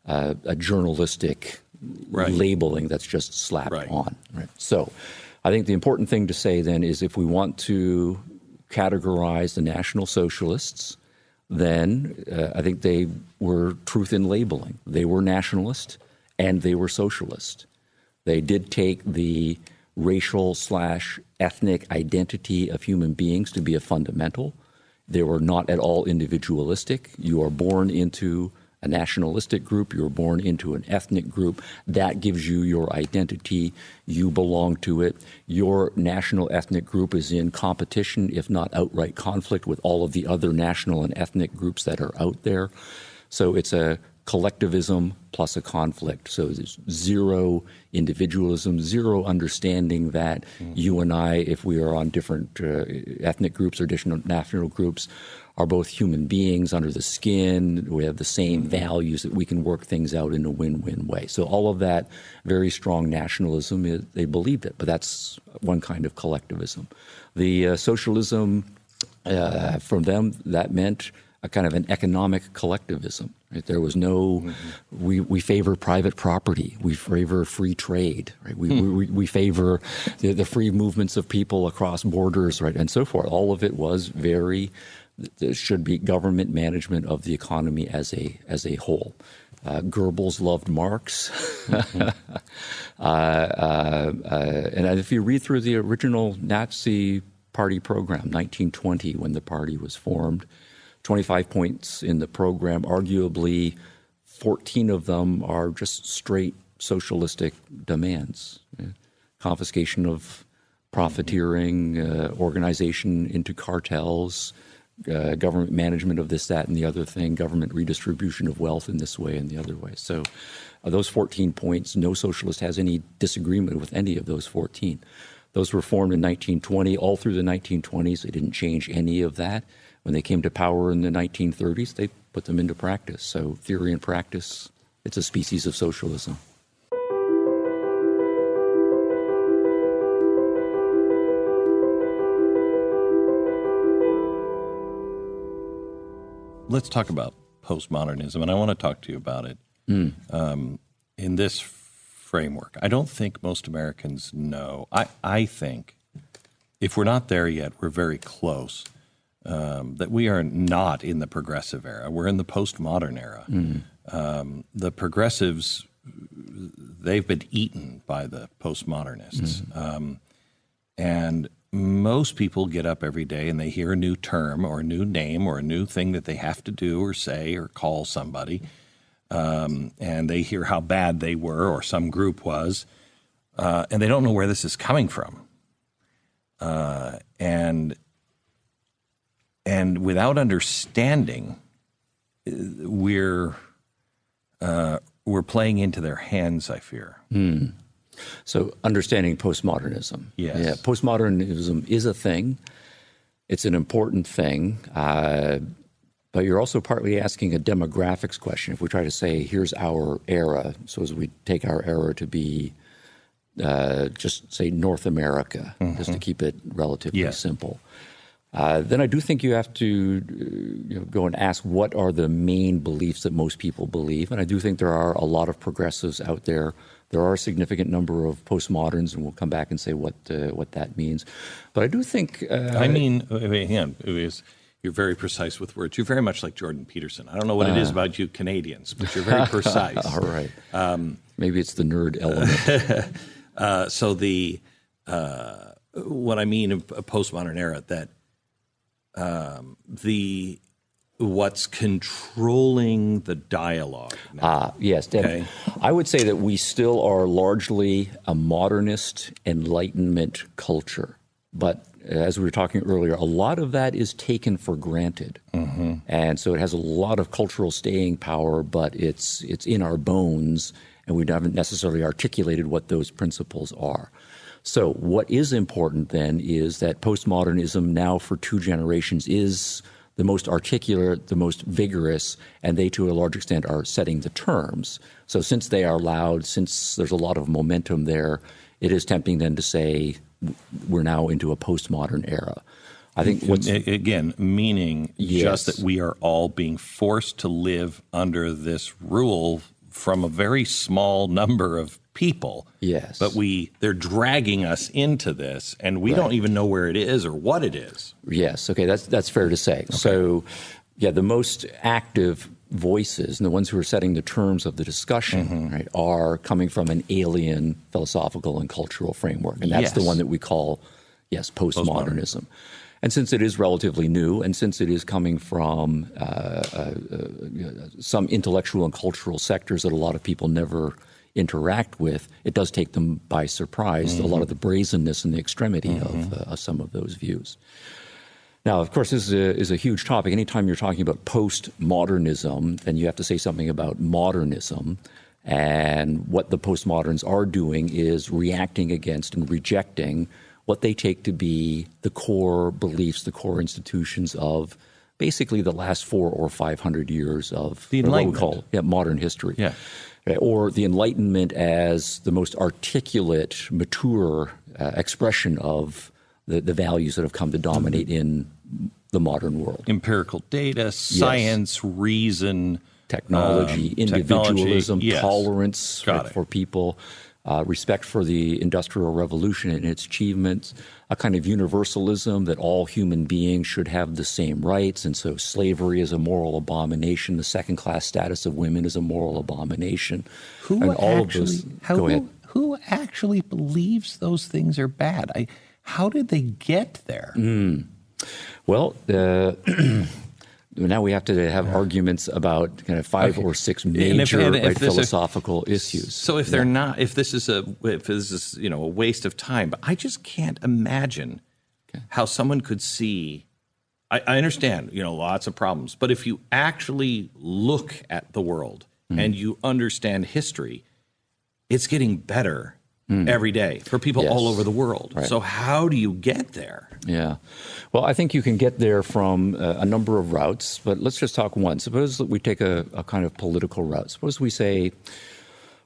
Speaker 2: a journalistic labeling that's just slapped on. Right. So I think the important thing to say then is if we want to categorize the National Socialists, then I think they were truth in labeling. They were nationalist and they were socialist. They did take the racial/ethnic identity of human beings to be a fundamental. They were not at all individualistic. You are born into a nationalistic group, you're born into an ethnic group. That gives you your identity. You belong to it. Your national ethnic group is in competition, if not outright conflict, with all of the other national and ethnic groups that are out there. So it's a collectivism plus a conflict. So there's zero individualism, zero understanding that you and I, if we are on different ethnic groups or different national groups, are both human beings under the skin. We have the same values, that we can work things out in a win-win way. So all of that very strong nationalism, they believed it, but that's one kind of collectivism. The socialism, from them, that meant a kind of an economic collectivism. Right? There was no, we favor private property, we favor free trade, right? We favor the free movements of people across borders, right, and so forth. All of it was there should be government management of the economy as a whole. Goebbels loved Marx. And if you read through the original Nazi Party program, 1920, when the party was formed, 25 points in the program, arguably 14 of them are just straight socialistic demands. Confiscation of profiteering, organization into cartels, government management of this, that, and the other thing, government redistribution of wealth in this way and the other way. So those 14 points, no socialist has any disagreement with any of those 14. Those were formed in 1920. All through the 1920s, they didn't change any of that. When they came to power in the 1930s, they put them into practice. So theory and practice, it's a species of socialism.
Speaker 1: Let's talk about postmodernism, and I want to talk to you about it in this framework. I don't think most Americans know. I think if we're not there yet, we're very close. That we are not in the progressive era. We're in the postmodern era. The progressives, they've been eaten by the postmodernists. And most people get up every day and they hear a new term or a new name or a new thing that they have to do or say or call somebody. And they hear how bad they were or some group was. And they don't know where this is coming from. And without understanding, we're playing into their hands, I fear.
Speaker 2: So understanding postmodernism.
Speaker 1: Yes.
Speaker 2: Yeah, postmodernism is a thing. It's an important thing. But you're also partly asking a demographics question. If we try to say, here's our era, so as we take our era to be just say North America, just to keep it relatively simple. Then I do think you have to go and ask what are the main beliefs that most people believe. And I do think there are a lot of progressives out there. There are a significant number of postmoderns, and we'll come back and say what that means. But I do think...
Speaker 1: hang on. You're very precise with words. You're very much like Jordan Peterson. I don't know what it is about you Canadians, but you're very precise.
Speaker 2: All right. Maybe it's the nerd element.
Speaker 1: So what I mean of a postmodern era, that what's controlling the dialogue now.
Speaker 2: Yes. Okay. I would say that we still are largely a modernist Enlightenment culture. But as we were talking earlier, a lot of that is taken for granted. And so it has a lot of cultural staying power, but it's in our bones, and we haven't necessarily articulated what those principles are. So what is important then is that postmodernism now for 2 generations is the most articulate, the most vigorous, and they to a large extent are setting the terms. So since they are loud, since there's a lot of momentum there, it is tempting then to say we're now into a postmodern era. I think what's...
Speaker 1: Again, meaning just that we are all being forced to live under this rule from a very small number of people.
Speaker 2: Yes.
Speaker 1: But they're dragging us into this, and we don't even know where it is or what it is.
Speaker 2: Yes. Okay, that's fair to say. Okay. So, the most active voices and the ones who are setting the terms of the discussion right, are coming from an alien philosophical and cultural framework. And that's the one that we call, postmodernism. And since it is relatively new, and since it is coming from some intellectual and cultural sectors that a lot of people never interact with, it does take them by surprise, a lot of the brazenness and the extremity of some of those views. Now, of course, this is a huge topic. Anytime you're talking about postmodernism, then you have to say something about modernism. And what the postmoderns are doing is reacting against and rejecting what they take to be the core beliefs, the core institutions of basically the last 400 or 500 years of
Speaker 1: the Enlightenment.
Speaker 2: What we call modern history.
Speaker 1: Yeah.
Speaker 2: Or the Enlightenment as the most articulate, mature expression of the values that have come to dominate in the modern world.
Speaker 1: Empirical data, science, reason,
Speaker 2: technology, individualism,
Speaker 1: yes.
Speaker 2: tolerance for people, respect for the Industrial Revolution and its achievements, a kind of universalism that all human beings should have the same rights, and so slavery is a moral abomination. The second-class status of women is a moral abomination.
Speaker 1: Who actually believes those things are bad? How did they get there?
Speaker 2: Well, now we have to have arguments about kind of 5 or 6 major philosophical issues.
Speaker 1: So if they're not, if this is a waste of time, but I just can't imagine how someone could see. I understand, lots of problems, but if you actually look at the world and you understand history, it's getting better every day for people all over the world. Right. So how do you get there?
Speaker 2: Yeah. Well, I think you can get there from a number of routes, but let's just talk one. Suppose we take a kind of political route. Suppose we say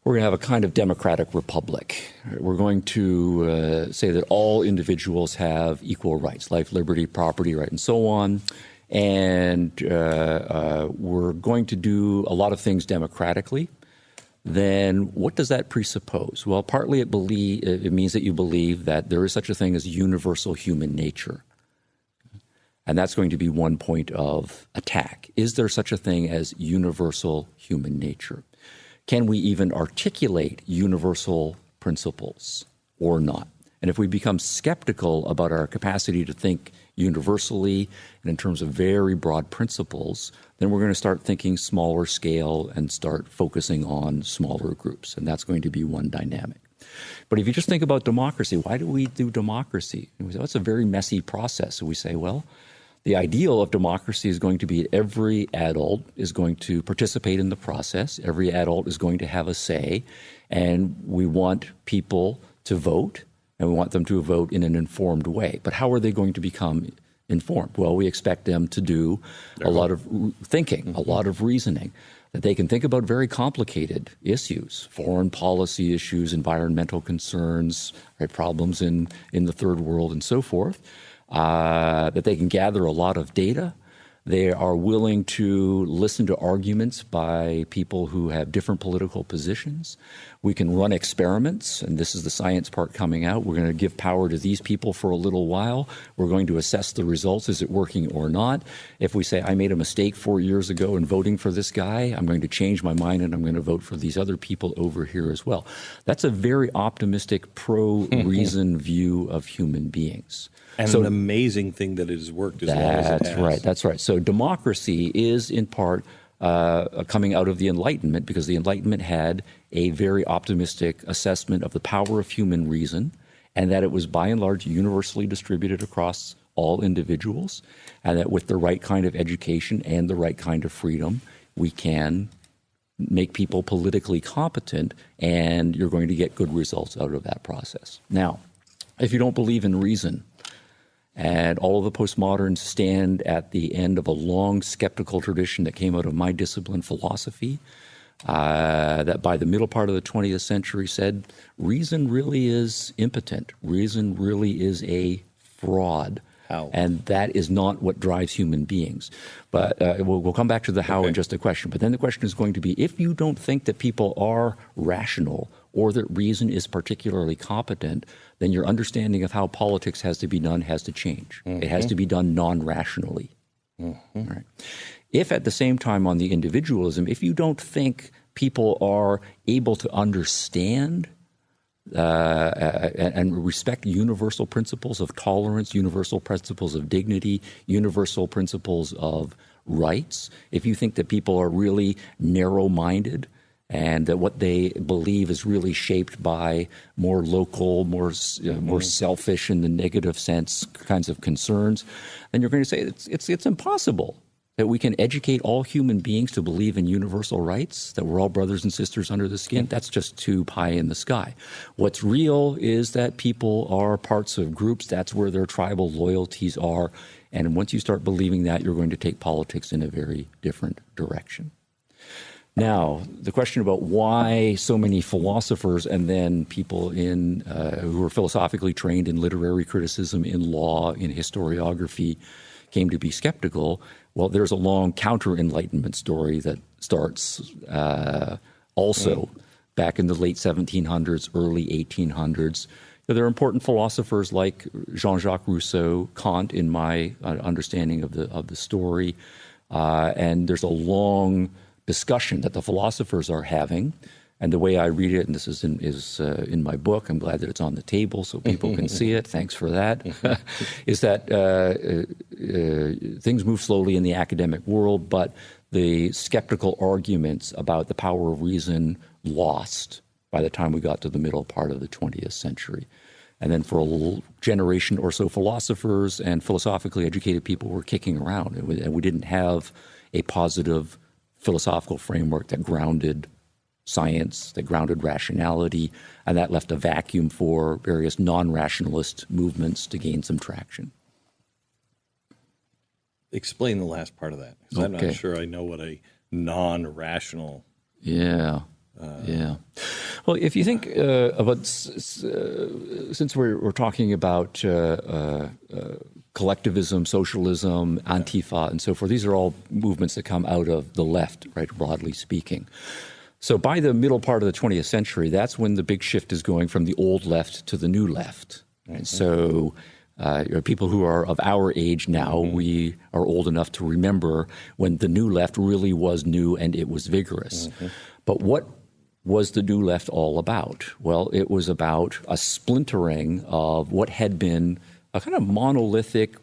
Speaker 2: we're going to have a kind of democratic republic. We're going to say that all individuals have equal rights, life, liberty, property, right, and so on. And we're going to do a lot of things democratically. Then what does that presuppose? Well, partly it means that you believe that there is such a thing as universal human nature. And that's going to be one point of attack. Is there such a thing as universal human nature? Can we even articulate universal principles or not? And if we become skeptical about our capacity to think universally and in terms of very broad principles, then we're going to start thinking smaller scale and start focusing on smaller groups. And that's going to be one dynamic. But if you just think about democracy, why do we do democracy? And we say, well, it's a very messy process. So we say, well, the ideal of democracy is going to be every adult is going to participate in the process. Every adult is going to have a say. And we want people to vote, and we want them to vote in an informed way. But how are they going to become informed? Well, we expect them to do a lot of thinking, a lot of reasoning, that they can think about very complicated issues, foreign policy issues, environmental concerns, right, problems in the third world and so forth, that they can gather a lot of data. They are willing to listen to arguments by people who have different political positions. We can run experiments, and this is the science part coming out. We're going to give power to these people for a little while. We're going to assess the results. Is it working or not? If we say, I made a mistake 4 years ago in voting for this guy, I'm going to change my mind and I'm going to vote for these other people over here as well. That's a very optimistic, pro-reason view of human beings.
Speaker 1: And an amazing thing that it has worked as well as it has.
Speaker 2: That's right. So democracy is in part coming out of the Enlightenment, because the Enlightenment had a very optimistic assessment of the power of human reason, and that it was by and large universally distributed across all individuals, and that with the right kind of education and the right kind of freedom, we can make people politically competent, and you're going to get good results out of that process. Now, if you don't believe in reason, and all of the postmoderns stand at the end of a long skeptical tradition that came out of my discipline, philosophy, that by the middle part of the 20th century said reason really is impotent. Reason really is a fraud.
Speaker 1: How?
Speaker 2: And that is not what drives human beings. But we'll come back to the how in just a question. But then the question is going to be, if you don't think that people are rational or that reason is particularly competent, then your understanding of how politics has to be done has to change. It has to be done non-rationally. Right. If at the same time on the individualism, if you don't think people are able to understand and respect universal principles of tolerance, universal principles of dignity, universal principles of rights, if you think that people are really narrow-minded, and that what they believe is really shaped by more local, more selfish in the negative sense kinds of concerns, then you're going to say it's impossible that we can educate all human beings to believe in universal rights, that we're all brothers and sisters under the skin, that's just too pie in the sky. What's real is that people are parts of groups. That's where their tribal loyalties are. And once you start believing that, you're going to take politics in a very different direction. Now, the question about why so many philosophers and then people who are philosophically trained in literary criticism, in law, in historiography, came to be skeptical. Well, there's a long counter-Enlightenment story that starts also back in the late 1700s, early 1800s. There are important philosophers like Jean-Jacques Rousseau, Kant, in my understanding of the story, and there's a long discussion that the philosophers are having. And the way I read it, and this is in my book, I'm glad that it's on the table so people can see it. Thanks for that. Is that things move slowly in the academic world, but the skeptical arguments about the power of reason lost by the time we got to the middle part of the 20th century. And then for a generation or so, philosophers and philosophically educated people were kicking around, and we didn't have a positive philosophical framework that grounded science, that grounded rationality, and that left a vacuum for various non-rationalist movements to gain some traction.
Speaker 1: Explain the last part of that, because I'm not sure I know what a non-rational...
Speaker 2: Yeah. Well, if you think about, since we're talking about collectivism, socialism, Antifa, and so forth, these are all movements that come out of the left, right, broadly speaking. So by the middle part of the 20th century, that's when the big shift is going from the old left to the new left. And so people who are of our age now, we are old enough to remember when the new left really was new and it was vigorous. But what was the new left all about? Well, it was about a splintering of what had been a kind of monolithic,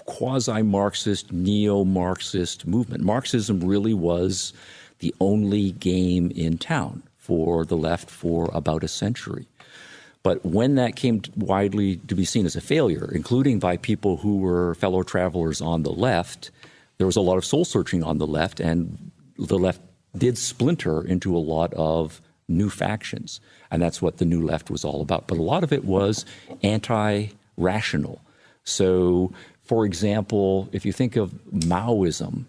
Speaker 2: quasi-Marxist, neo-Marxist movement. Marxism really was the only game in town for the left for about a century. But when that came widely to be seen as a failure, including by people who were fellow travelers on the left, there was a lot of soul-searching on the left, and the left did splinter into a lot of new factions. And that's what the new left was all about. But a lot of it was anti-rational. So, for example, if you think of Maoism,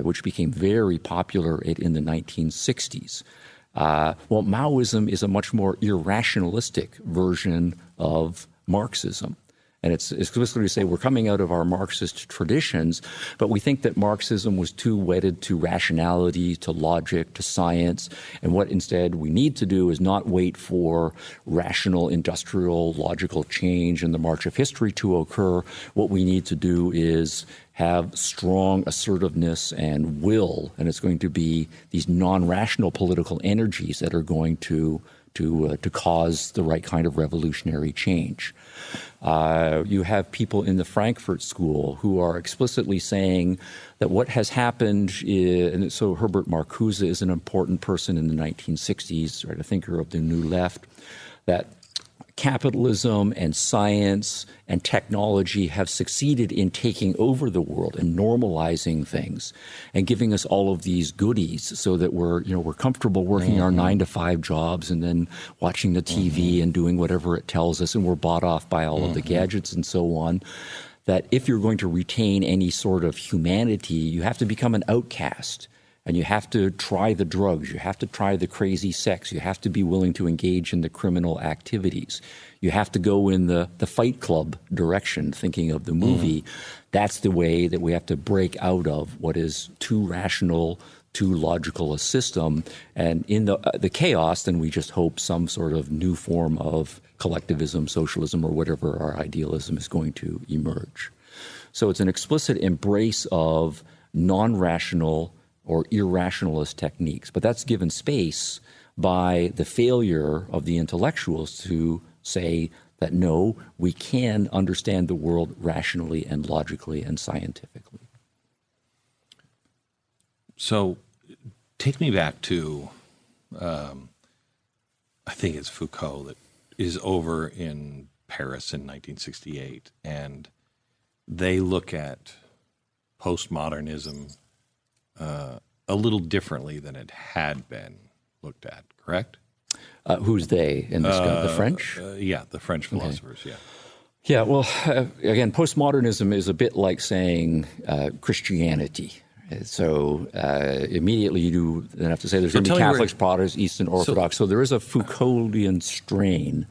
Speaker 2: which became very popular in the 1960s, well, Maoism is a much more irrationalistic version of Marxism. And it's explicitly to say we're coming out of our Marxist traditions, but we think that Marxism was too wedded to rationality, to logic, to science. And what instead we need to do is not wait for rational, industrial, logical change in the march of history to occur. What we need to do is have strong assertiveness and will, and it's going to be these non-rational political energies that are going to cause the right kind of revolutionary change. You have people in the Frankfurt School who are explicitly saying that what has happened is, and so Herbert Marcuse is an important person in the 1960s, right, a thinker of the New Left, that capitalism and science and technology have succeeded in taking over the world and normalizing things and giving us all of these goodies so that we're comfortable working our 9-to-5 jobs and then watching the TV and doing whatever it tells us, and we're bought off by all of the gadgets and so on. That if you're going to retain any sort of humanity, you have to become an outcast. And you have to try the drugs, you have to try the crazy sex, you have to be willing to engage in the criminal activities. You have to go in the Fight Club direction, thinking of the movie. That's the way that we have to break out of what is too rational, too logical a system. And in the chaos, then we just hope some sort of new form of collectivism, socialism, or whatever our idealism is going to emerge. So it's an explicit embrace of non-rational or irrationalist techniques. But that's given space by the failure of the intellectuals to say that, no, we can understand the world rationally and logically and scientifically.
Speaker 1: So take me back to, I think it's Foucault that is over in Paris in 1968, and they look at postmodernism a little differently than it had been looked at, correct?
Speaker 2: Who's they in this? The French?
Speaker 1: Yeah, the French philosophers, yeah.
Speaker 2: Yeah, well, again, postmodernism is a bit like saying Christianity. So immediately you do then have to say there's going to be Catholics, Protestants, Eastern Orthodox. So there is a Foucauldian strain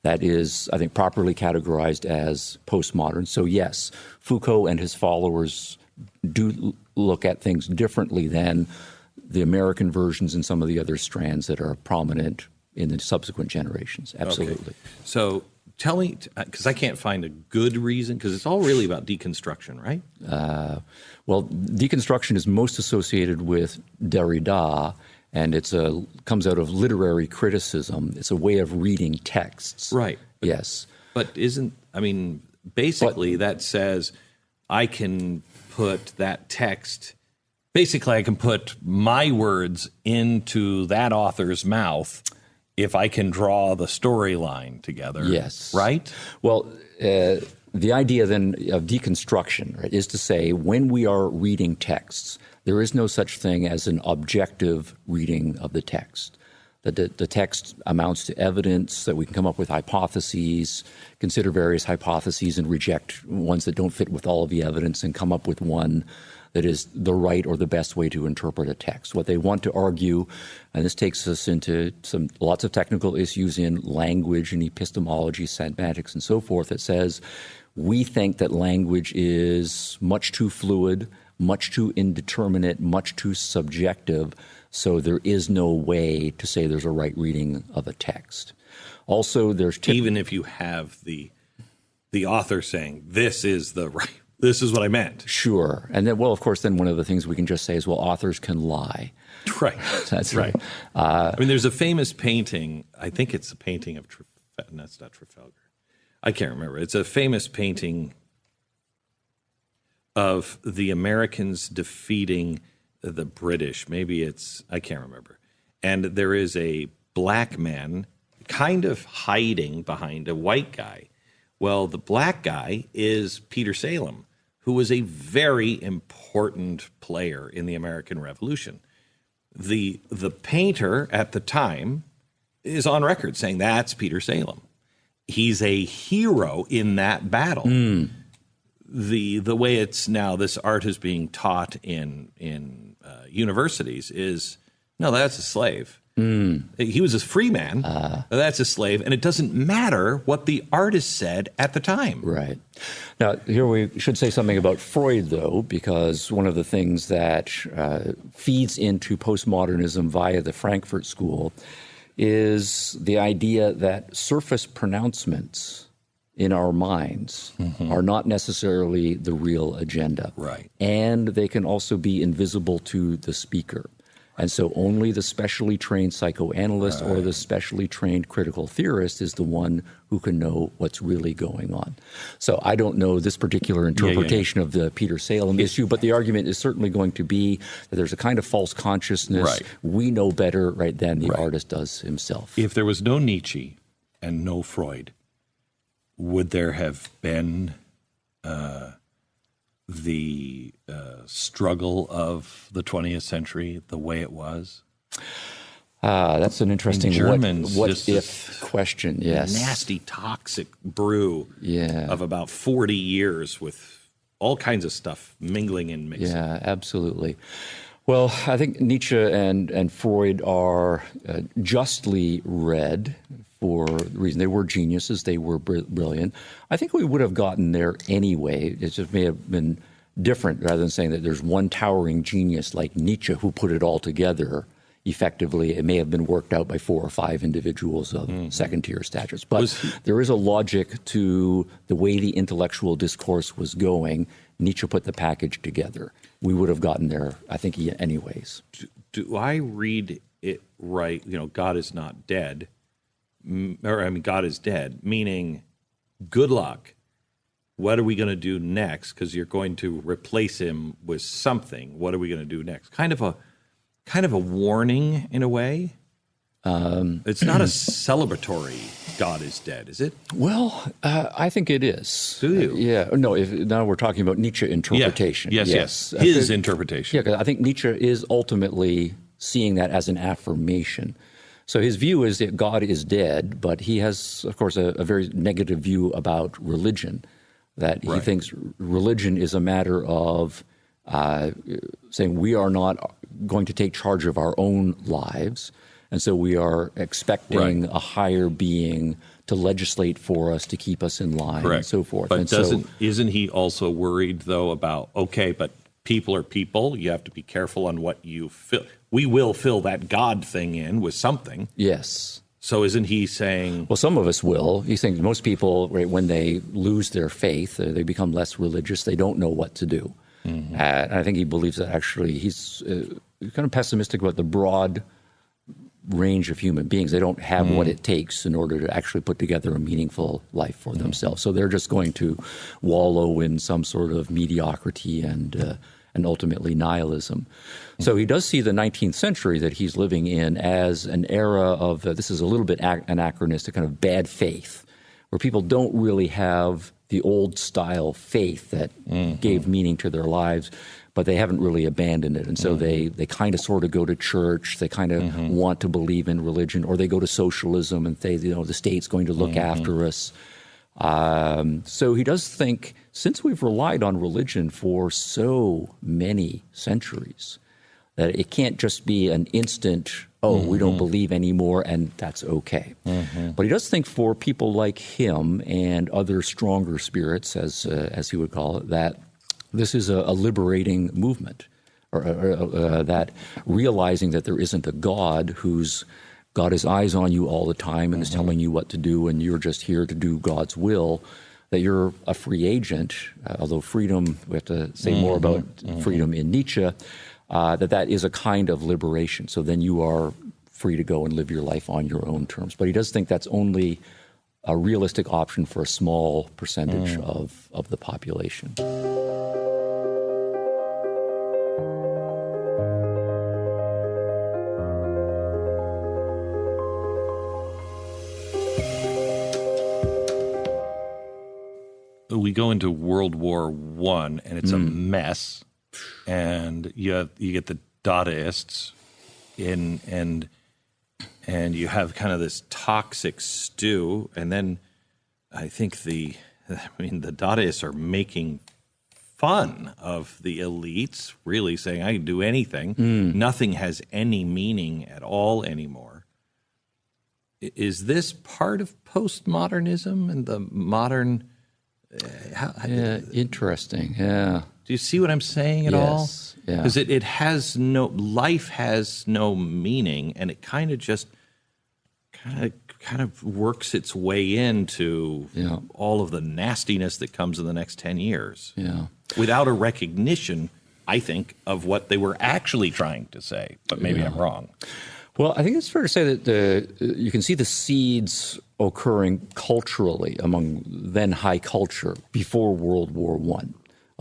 Speaker 2: that is, I think, properly categorized as postmodern. So yes, Foucault and his followers do look at things differently than the American versions and some of the other strands that are prominent in the subsequent generations. Absolutely.
Speaker 1: Okay. So tell me, because I can't find a good reason, because it's all really about deconstruction, right?
Speaker 2: Well, deconstruction is most associated with Derrida, and comes out of literary criticism. It's a way of reading texts.
Speaker 1: Right.
Speaker 2: Yes.
Speaker 1: But basically that says I can put that text, basically I can put my words into that author's mouth if I can draw the storyline together.
Speaker 2: Yes.
Speaker 1: Right?
Speaker 2: Well, the idea then of deconstruction, right, is to say when we are reading texts, there is no such thing as an objective reading of the text. The text amounts to evidence that we can come up with hypotheses, consider various hypotheses and reject ones that don't fit with all of the evidence and come up with one that is the right or the best way to interpret a text. What they want to argue, and this takes us into lots of technical issues in language and epistemology, semantics, and so forth, that says we think that language is much too fluid, much too indeterminate, much too subjective, so there is no way to say there's a right reading of a text. Also, there's
Speaker 1: even if you have the author saying this is the right. This is what I meant.
Speaker 2: Sure. And then, well, of course, then one of the things we can just say is, well, authors can lie.
Speaker 1: Right.
Speaker 2: That's
Speaker 1: right. There's a famous painting. I think it's a painting of no, it's not Trafalgar. I can't remember. It's a famous painting of the Americans defeating the British. Maybe I can't remember. And there is a black man kind of hiding behind a white guy. Well, the black guy is Peter Salem, who was a very important player in the American Revolution. The painter at the time is on record saying that's Peter Salem. He's a hero in that battle. The way it's now, this art is being taught in universities is, no, that's a slave. He was a free man. That's a slave. And it doesn't matter what the artist said at the time.
Speaker 2: Right. Now, here we should say something about Freud, though, because one of the things that feeds into postmodernism via the Frankfurt School is the idea that surface pronouncements in our minds are not necessarily the real agenda.
Speaker 1: Right.
Speaker 2: And they can also be invisible to the speaker. And so only the specially trained psychoanalyst or the specially trained critical theorist is the one who can know what's really going on. So I don't know this particular interpretation of the Peter Salem issue, but the argument is certainly going to be that there's a kind of false consciousness. Right. We know better than the artist does himself.
Speaker 1: If there was no Nietzsche and no Freud, would there have been the struggle of the 20th century the way it was?
Speaker 2: That's an interesting what if question. Yes,
Speaker 1: nasty, toxic brew of about 40 years with all kinds of stuff mingling and mixing.
Speaker 2: Yeah, absolutely. Well, I think Nietzsche and Freud are justly read for the reason they were geniuses, they were brilliant. I think we would have gotten there anyway. It just may have been different rather than saying that there's one towering genius like Nietzsche who put it all together effectively. It may have been worked out by 4 or 5 individuals of second-tier status. But there is a logic to the way the intellectual discourse was going. Nietzsche put the package together. We would have gotten there, I think, anyways.
Speaker 1: Do I read it right? God is not dead. God is dead, meaning good luck. What are we going to do next? Because you're going to replace him with something. What are we going to do next? Kind of a warning in a way. It's not a celebratory God is dead, is it?
Speaker 2: Well, I think it is.
Speaker 1: Do you?
Speaker 2: Yeah. No, now we're talking about Nietzsche interpretation.
Speaker 1: Yeah. Yes. His interpretation.
Speaker 2: Yeah, 'cause I think Nietzsche is ultimately seeing that as an affirmation. So his view is that God is dead, but he has, of course, a very negative view about religion, that he thinks religion is a matter of saying we are not going to take charge of our own lives, and so we are expecting a higher being to legislate for us, to keep us in line, and so forth.
Speaker 1: But isn't he also worried, though, about, okay, but people are people. You have to be careful on what you fill. We will fill that God thing in with something.
Speaker 2: Yes.
Speaker 1: So isn't he saying...
Speaker 2: Well, some of us will. He's saying most people, right, when they lose their faith, they become less religious. They don't know what to do. Mm-hmm. And I think he believes that actually he's kind of pessimistic about the broad range of human beings. They don't have what it takes in order to actually put together a meaningful life for themselves. So they're just going to wallow in some sort of mediocrity and ultimately nihilism. So he does see the 19th century that he's living in as an era of, this is a little bit anachronistic, kind of bad faith, where people don't really have the old style faith that gave meaning to their lives, but they haven't really abandoned it. And so they kind of sort of go to church, they kind of want to believe in religion, or they go to socialism and say, the state's going to look after us. So he does think, since we've relied on religion for so many centuries, that it can't just be an instant, we don't believe anymore, and that's okay. But he does think for people like him and other stronger spirits, as he would call it, that this is a liberating movement, or that realizing that there isn't a God who's got his eyes on you all the time and is telling you what to do, and you're just here to do God's will, that you're a free agent, although freedom, we have to say more about freedom in Nietzsche, that is a kind of liberation. So then you are free to go and live your life on your own terms. But he does think that's only a realistic option for a small percentage of the population.
Speaker 1: We go into World War I, and it's a mess, and you get the Dadaists and you have kind of this toxic stew, and then I think the Dadaists are making fun of the elites, really saying, I can do anything. Nothing has any meaning at all anymore. Is this part of postmodernism and the modern...
Speaker 2: interesting. Yeah.
Speaker 1: Do you see what I'm saying at all?
Speaker 2: Yeah.
Speaker 1: Because it has life has no meaning, and it kind of just kind of works its way into all of the nastiness that comes in the next 10 years.
Speaker 2: Yeah.
Speaker 1: Without a recognition, I think, of what they were actually trying to say. But maybe I'm wrong.
Speaker 2: Well, I think it's fair to say that you can see the seeds occurring culturally among then high culture before World War I.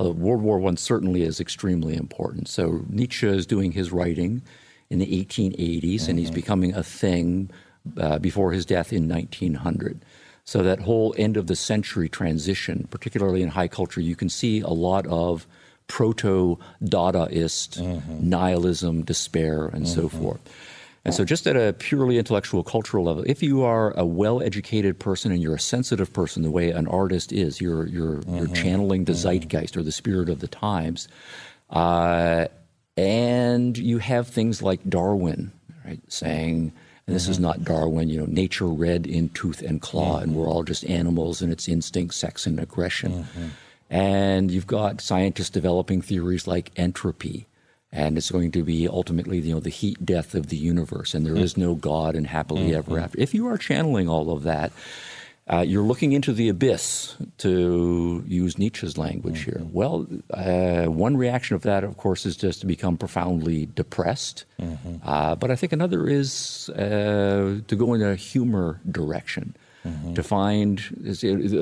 Speaker 2: World War I certainly is extremely important. So Nietzsche is doing his writing in the 1880s, and he's becoming a thing before his death in 1900. So that whole end of the century transition, particularly in high culture, you can see a lot of proto-Dadaist nihilism, despair, and so forth. And so just at a purely intellectual, cultural level, if you are a well-educated person and you're a sensitive person the way an artist is, you're channeling the zeitgeist or the spirit of the times, and you have things like Darwin, right, saying, and this is not Darwin, nature red in tooth and claw, and we're all just animals and its instinct, sex, and aggression. And you've got scientists developing theories like entropy, and it's going to be ultimately, the heat death of the universe, and there is no God and happily ever after. If you are channeling all of that, you're looking into the abyss, to use Nietzsche's language here. Well, one reaction of that, of course, is just to become profoundly depressed. But I think another is to go in a humor direction, to find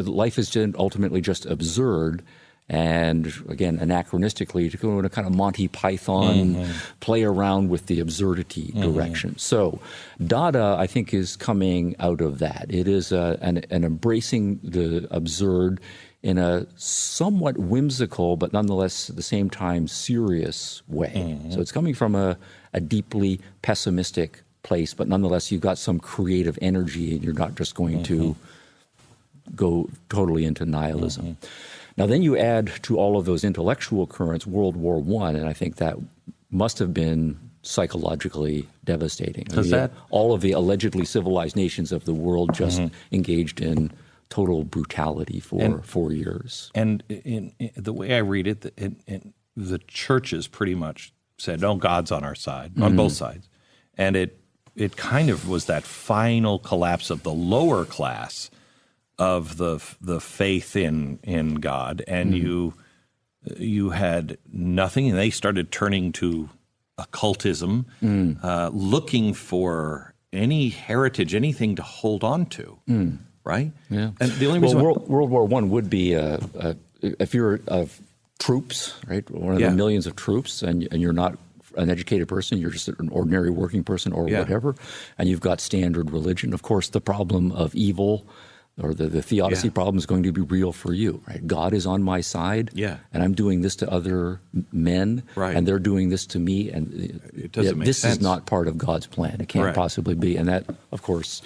Speaker 2: life is ultimately just absurd. And again, anachronistically, to go in a kind of Monty Python, play around with the absurdity direction. So Dada, I think, is coming out of that. It is an embracing the absurd in a somewhat whimsical, but nonetheless at the same time serious way. So it's coming from a deeply pessimistic place, but nonetheless you've got some creative energy and you're not just going to go totally into nihilism. Now, then you add to all of those intellectual currents World War I, and I think that must have been psychologically devastating. All of the allegedly civilized nations of the world just engaged in total brutality for 4 years.
Speaker 1: And in the way I read it, the churches pretty much said, no, God's on our side, on both sides. And it kind of was that final collapse of the lower class of the faith in God, and you had nothing, and they started turning to occultism, looking for any heritage, anything to hold on to, right?
Speaker 2: Yeah.
Speaker 1: And the only reason
Speaker 2: World War I would be if you're troops, right? One of the millions of troops, and you're not an educated person, you're just an ordinary working person or whatever, and you've got standard religion. Of course, the problem of evil or the theodicy problem is going to be real for you, right? God is on my side, and I'm doing this to other men, and they're doing this to me, and
Speaker 1: it doesn't make
Speaker 2: this
Speaker 1: sense.
Speaker 2: Is not part of God's plan. It can't possibly be. And that, of course,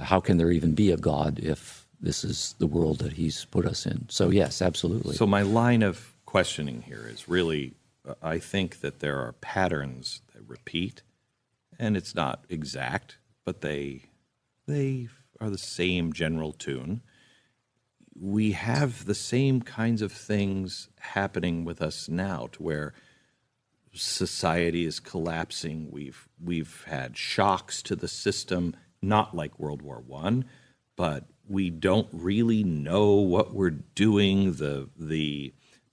Speaker 2: how can there even be a God if this is the world that he's put us in? So yes, absolutely.
Speaker 1: So my line of questioning here is really, I think that there are patterns that repeat, and it's not exact, but they are the same general tune. We have the same kinds of things happening with us now, to where society is collapsing. We've had shocks to the system, not like World War I, but we don't really know what we're doing.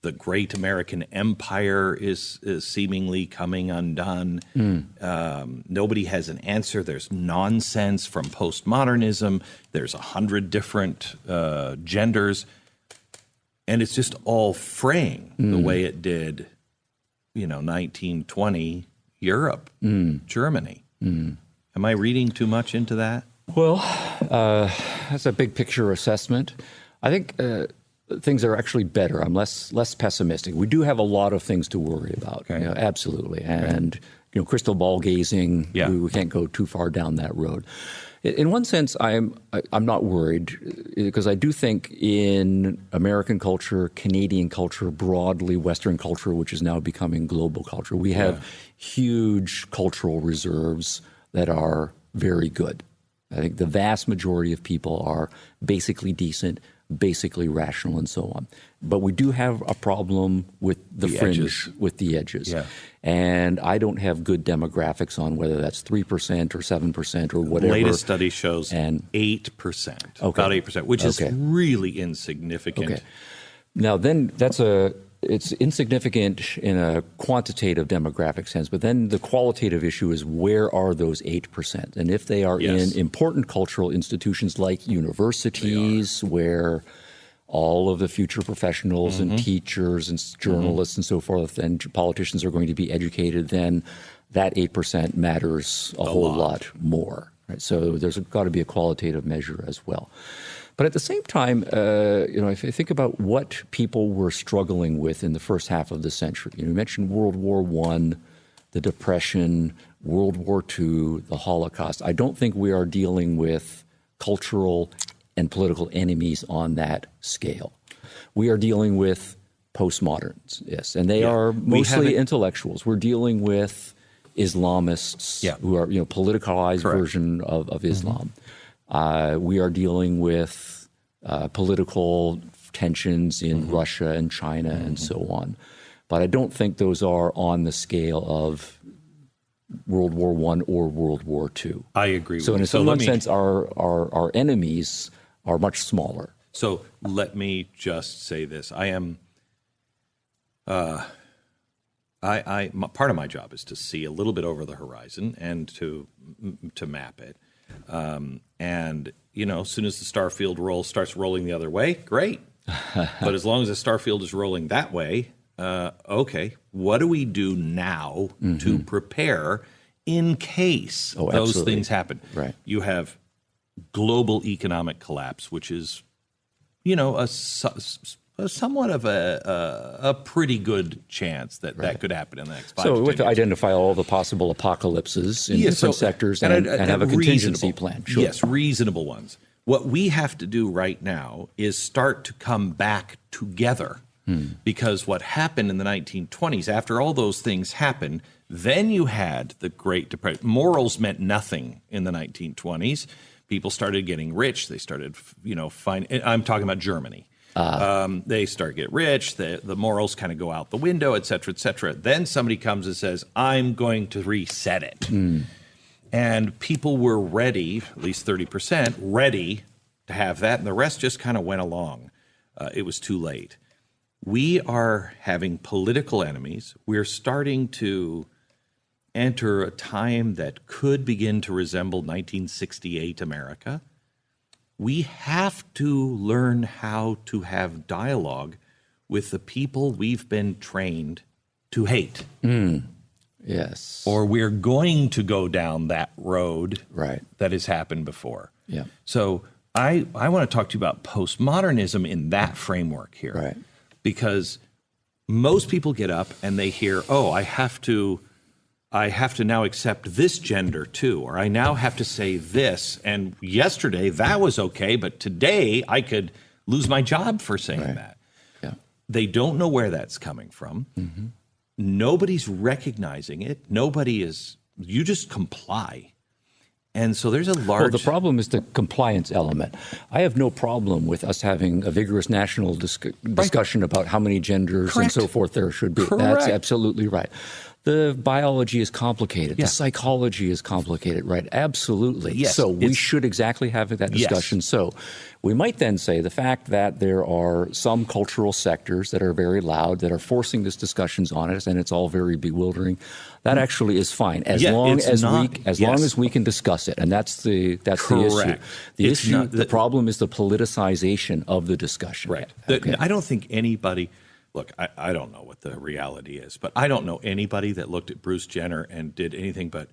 Speaker 1: The great American empire is seemingly coming undone. Nobody has an answer. There's nonsense from postmodernism. There's 100 different genders. And it's just all fraying the way it did, 1920 Europe, Germany. Am I reading too much into that?
Speaker 2: Well, that's a big picture assessment. I think things are actually better. I'm less pessimistic. We do have a lot of things to worry about. Absolutely. And crystal ball gazing, we can't go too far down that road. In one sense, I'm not worried, because I do think in American culture, Canadian culture, broadly Western culture, which is now becoming global culture, we have huge cultural reserves that are very good. I think the vast majority of people are basically decent, basically rational, and so on. But we do have a problem with the fringe, edges. With the edges. And I don't have good demographics on whether that's 3% or 7% or whatever.
Speaker 1: The latest study shows 8%, about 8%, which is really insignificant.
Speaker 2: Now, then it's insignificant in a quantitative demographic sense, but then the qualitative issue is, where are those 8%? And if they are in important cultural institutions like universities, where all of the future professionals and teachers and journalists and so forth and politicians are going to be educated, then that 8% matters a whole lot more. Right? So there's got to be a qualitative measure as well. But at the same time, if you think about what people were struggling with in the first half of the century, you mentioned World War I, the Depression, World War II, the Holocaust. I don't think we are dealing with cultural and political enemies on that scale. We are dealing with postmoderns, and they are mostly intellectuals. We're dealing with Islamists who are, politicized version of Islam. We are dealing with political tensions in Russia and China and so on. But I don't think those are on the scale of World War I or World War II.
Speaker 1: I agree with
Speaker 2: you.
Speaker 1: So
Speaker 2: in some sense, our enemies are much smaller.
Speaker 1: So let me just say this. I am part of my job is to see a little bit over the horizon and to map it. And, as soon as the Starfield roll starts rolling the other way, great. But as long as the star field is rolling that way, okay, what do we do now to prepare in case those things happen?
Speaker 2: Right.
Speaker 1: You have global economic collapse, which is, somewhat of a pretty good chance that could happen in the next 5 to 10
Speaker 2: So we have to
Speaker 1: years.
Speaker 2: identify all the possible apocalypses in different sectors and have a contingency plan. Sure.
Speaker 1: Yes, reasonable ones. What we have to do right now is start to come back together, because what happened in the 1920s, after all those things happened, then you had the Great Depression. Morals meant nothing in the 1920s. People started getting rich. They started, I'm talking about Germany. They start to get rich. The morals kind of go out the window, et cetera, et cetera. Then somebody comes and says, I'm going to reset it. And people were ready, at least 30%, ready to have that. And the rest just kind of went along. It was too late. We are having political enemies. We're starting to enter a time that could begin to resemble 1968 America. We have to learn how to have dialogue with the people we've been trained to hate.
Speaker 2: Yes.
Speaker 1: Or we're going to go down that road
Speaker 2: Right.
Speaker 1: that has happened before.
Speaker 2: Yeah.
Speaker 1: So I want to talk to you about postmodernism in that framework here.
Speaker 2: Right.
Speaker 1: Because most people get up and they hear, oh, I have to now accept this gender too, or I now have to say this. And yesterday that was okay, but today I could lose my job for saying that.
Speaker 2: Yeah.
Speaker 1: They don't know where that's coming from. Nobody's recognizing it. You just comply. And so there's a large...
Speaker 2: Well, the problem is the compliance element. I have no problem with us having a vigorous national discussion about how many genders and so forth there should be.
Speaker 1: Correct.
Speaker 2: That's absolutely right. The biology is complicated.
Speaker 1: Yeah.
Speaker 2: The psychology is complicated, right? Absolutely.
Speaker 1: Yes,
Speaker 2: So we should exactly have that discussion.
Speaker 1: Yes.
Speaker 2: So we might then say the fact that there are some cultural sectors that are very loud, that are forcing these discussions on us, and it's all very bewildering, that actually is fine as long as we can discuss it. And that's the issue. The problem is the politicization of the discussion.
Speaker 1: Right.
Speaker 2: Okay.
Speaker 1: I don't think anybody... Look, I don't know what the reality is, but I don't know anybody that looked at Bruce Jenner and did anything but,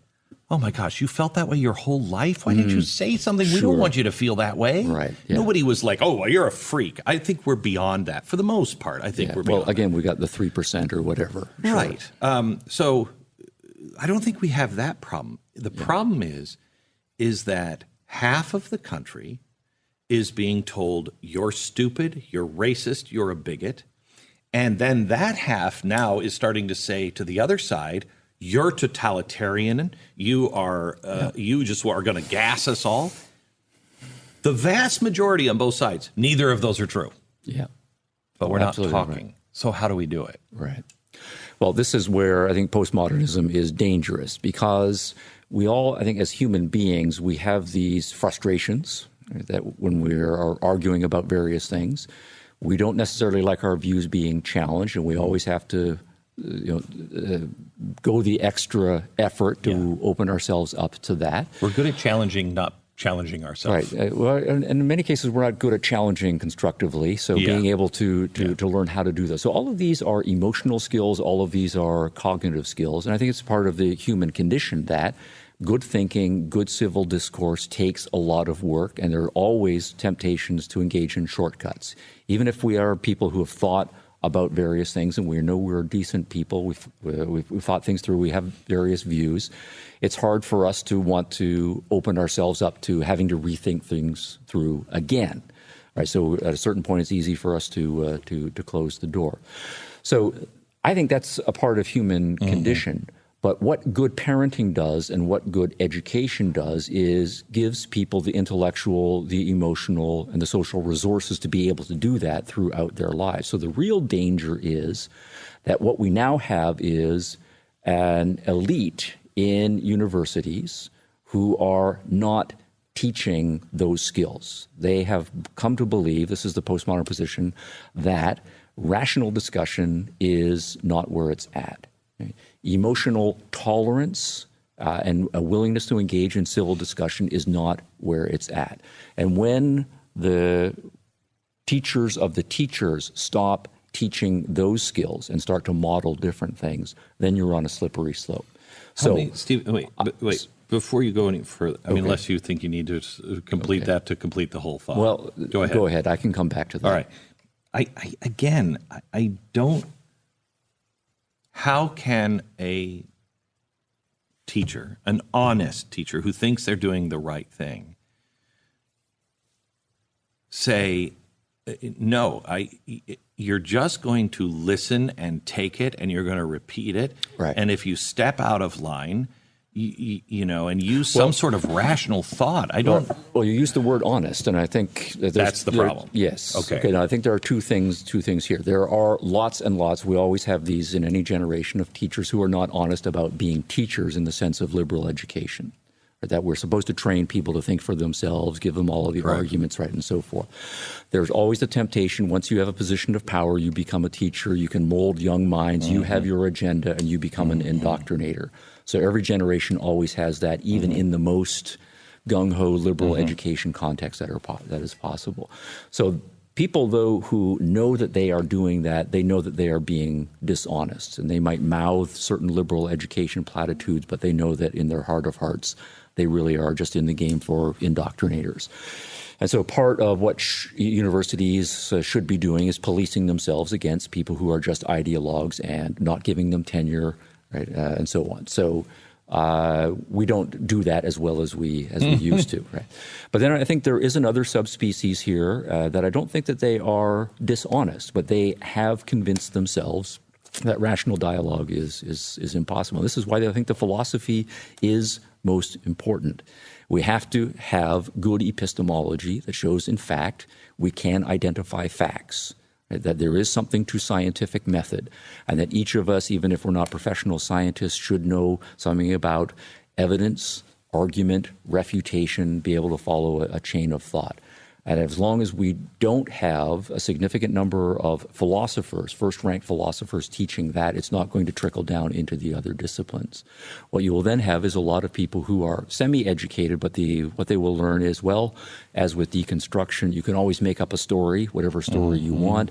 Speaker 1: oh my gosh, you felt that way your whole life? Why didn't you say something? We don't want you to feel that way.
Speaker 2: Right. Yeah.
Speaker 1: Nobody was like, oh, well, you're a freak. I think we're beyond that for the most part. I think we're beyond
Speaker 2: Well, again, we got the 3% or whatever. Sure.
Speaker 1: Right. So I don't think we have that problem. The problem is that half of the country is being told you're stupid, you're racist, you're a bigot. And then that half now is starting to say to the other side, you're totalitarian, you are you just are going to gas us all. The vast majority on both sides, neither of those are true.
Speaker 2: Yeah.
Speaker 1: But we're not
Speaker 2: Absolutely
Speaker 1: talking.
Speaker 2: right.
Speaker 1: So how do we do it?
Speaker 2: Right. Well, this is where I think postmodernism is dangerous, because we all, I think as human beings, we have these frustrations that when we are arguing about various things, we don't necessarily like our views being challenged, and we always have to go the extra effort to open ourselves up to that.
Speaker 1: We're good at challenging, not challenging ourselves.
Speaker 2: Right. Well, and in many cases, we're not good at challenging constructively. So being able to learn how to do that. So all of these are emotional skills. All of these are cognitive skills. And I think it's part of the human condition that good thinking, good civil discourse takes a lot of work. And there are always temptations to engage in shortcuts. Even if we are people who have thought about various things, and we know we're decent people, we've thought things through, we have various views, it's hard for us to want to open ourselves up to having to rethink things through again. Right? So at a certain point, it's easy for us to close the door. So I think that's a part of human condition. But what good parenting does and what good education does is gives people the intellectual, the emotional, and the social resources to be able to do that throughout their lives. So the real danger is that what we now have is an elite in universities who are not teaching those skills. They have come to believe, this is the postmodern position, that rational discussion is not where it's at. Okay? Emotional tolerance and a willingness to engage in civil discussion is not where it's at. And when the teachers of the teachers stop teaching those skills and start to model different things, then you're on a slippery slope. So,
Speaker 1: Steve, wait. Before you go any further, I mean, unless you think you need to complete that to complete the whole thought.
Speaker 2: Well,
Speaker 1: go ahead.
Speaker 2: Go ahead. I can come back to that.
Speaker 1: All right. I don't. How can a teacher, an honest teacher who thinks they're doing the right thing, say, no, you're just going to listen and take it, and you're going to repeat it.
Speaker 2: Right.
Speaker 1: And if you step out of line, you know, and use some sort of rational thought, I don't.
Speaker 2: Well, you use the word honest, and I think
Speaker 1: that's the problem.
Speaker 2: Yes.
Speaker 1: Okay.
Speaker 2: Now, I think there are two things here. There are lots and lots. We always have these in any generation of teachers who are not honest about being teachers in the sense of liberal education. That we're supposed to train people to think for themselves, give them all of the arguments, right, and so forth. There's always the temptation, once you have a position of power, you become a teacher, you can mold young minds, you have your agenda, and you become an indoctrinator. So every generation always has that, even in the most gung-ho liberal education context that is possible. So people, though, who know that they are doing that, they know that they are being dishonest, and they might mouth certain liberal education platitudes, but they know that in their heart of hearts, they really are just in the game for indoctrinators. And so part of what universities should be doing is policing themselves against people who are just ideologues and not giving them tenure, right, and so on. So we don't do that as well as we used to, right? But then I think there is another subspecies here that I don't think that they are dishonest, but they have convinced themselves that rational dialogue is impossible. This is why I think the philosophy is most important. We have to have good epistemology that shows, in fact, we can identify facts, right? That there is something to scientific method, and that each of us, even if we're not professional scientists, should know something about evidence, argument, refutation, be able to follow a chain of thought. And as long as we don't have a significant number of philosophers, first-ranked philosophers teaching that, it's not going to trickle down into the other disciplines. What you will then have is a lot of people who are semi-educated, but what they will learn is, well, as with deconstruction, you can always make up a story, whatever story you want.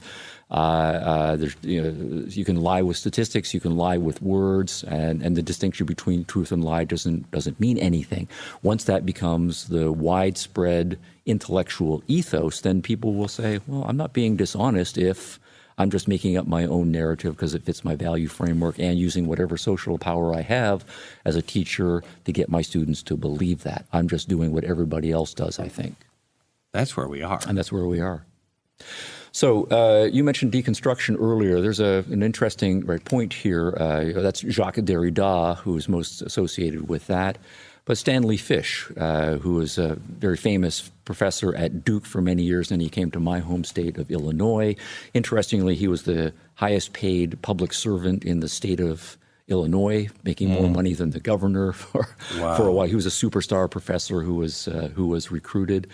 Speaker 2: You can lie with statistics, you can lie with words, and the distinction between truth and lie doesn't mean anything. Once that becomes the widespread intellectual ethos, then people will say, well, I'm not being dishonest if I'm just making up my own narrative because it fits my value framework and using whatever social power I have as a teacher to get my students to believe that. I'm just doing what everybody else does, I think.
Speaker 1: That's where we are.
Speaker 2: And that's where we are. So you mentioned deconstruction earlier. There's an interesting point here. That's Jacques Derrida, who is most associated with that. But Stanley Fish, who was a very famous professor at Duke for many years, and he came to my home state of Illinois. Interestingly, he was the highest paid public servant in the state of Illinois, making more money than the governor for a while. He was a superstar professor who was recruited.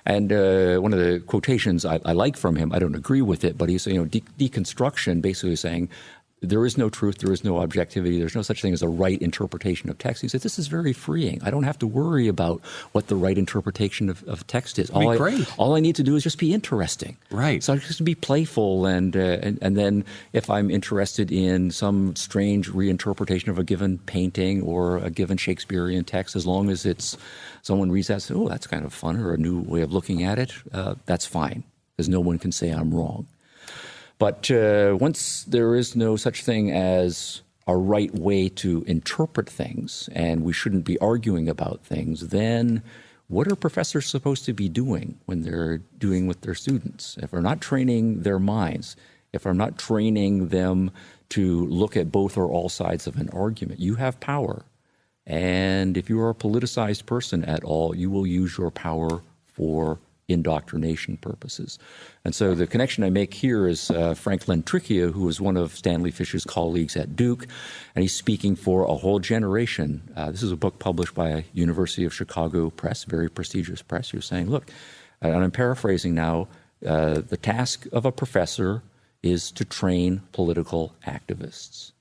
Speaker 2: And one of the quotations I like from him, I don't agree with it, but he's saying, deconstruction, basically saying, there is no truth, there is no objectivity, there's no such thing as a right interpretation of text. He said, this is very freeing. I don't have to worry about what the right interpretation of text is. All I need to do is just be interesting.
Speaker 1: Right.
Speaker 2: So I just be playful, and then if I'm interested in some strange reinterpretation of a given painting or a given Shakespearean text, as long as someone reads that and says, oh, that's kind of fun, or a new way of looking at it, that's fine, because no one can say I'm wrong. But once there is no such thing as a right way to interpret things, and we shouldn't be arguing about things, then what are professors supposed to be doing when they're doing with their students? If we're not training their minds, if I'm not training them to look at both or all sides of an argument, you have power. And if you are a politicized person at all, you will use your power for indoctrination purposes. And so the connection I make here is Frank Lentricchia, who was one of Stanley Fish's colleagues at Duke, and he's speaking for a whole generation. This is a book published by University of Chicago Press, very prestigious press. He was saying, look, and I'm paraphrasing now, the task of a professor is to train political activists.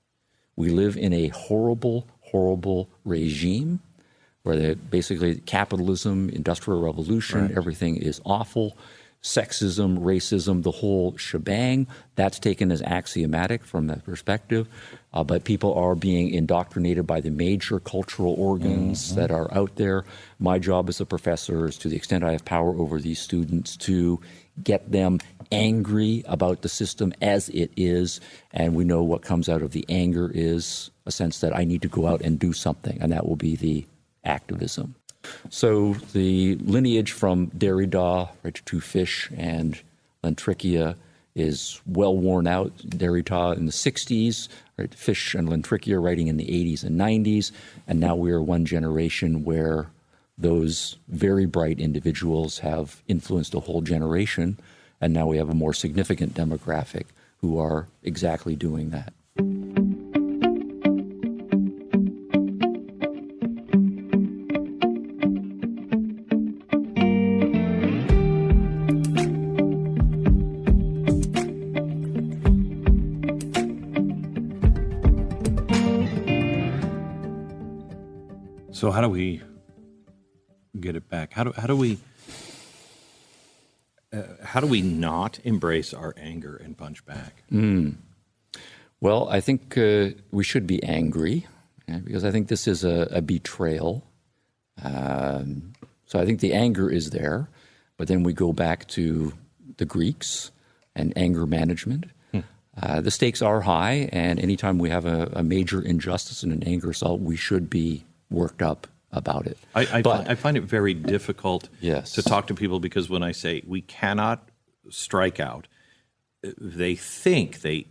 Speaker 2: We live in a horrible, horrible regime where basically capitalism, industrial revolution, everything is awful. sexism, racism, the whole shebang. That's taken as axiomatic from that perspective. But people are being indoctrinated by the major cultural organs that are out there. My job as a professor is, to the extent I have power over these students, to get them angry about the system as it is. And we know what comes out of the anger is a sense that I need to go out and do something, and that will be the activism. So the lineage from Derrida, right, to Fish and Lantrichia is well worn out. Derrida in the 60s, right, Fish and Lantrichia writing in the 80s and 90s, and now we are one generation where those very bright individuals have influenced a whole generation, and now we have a more significant demographic who are exactly doing that.
Speaker 1: So how do we get it back? How do we not embrace our anger and punch back?
Speaker 2: Well, I think we should be angry, because I think this is a betrayal. So I think the anger is there, but then we go back to the Greeks and anger management. The stakes are high, and anytime we have a major injustice and an anger assault, we should be worked up about it.
Speaker 1: I find it very difficult
Speaker 2: Yes.
Speaker 1: to talk to people, because when I say we cannot strike out, they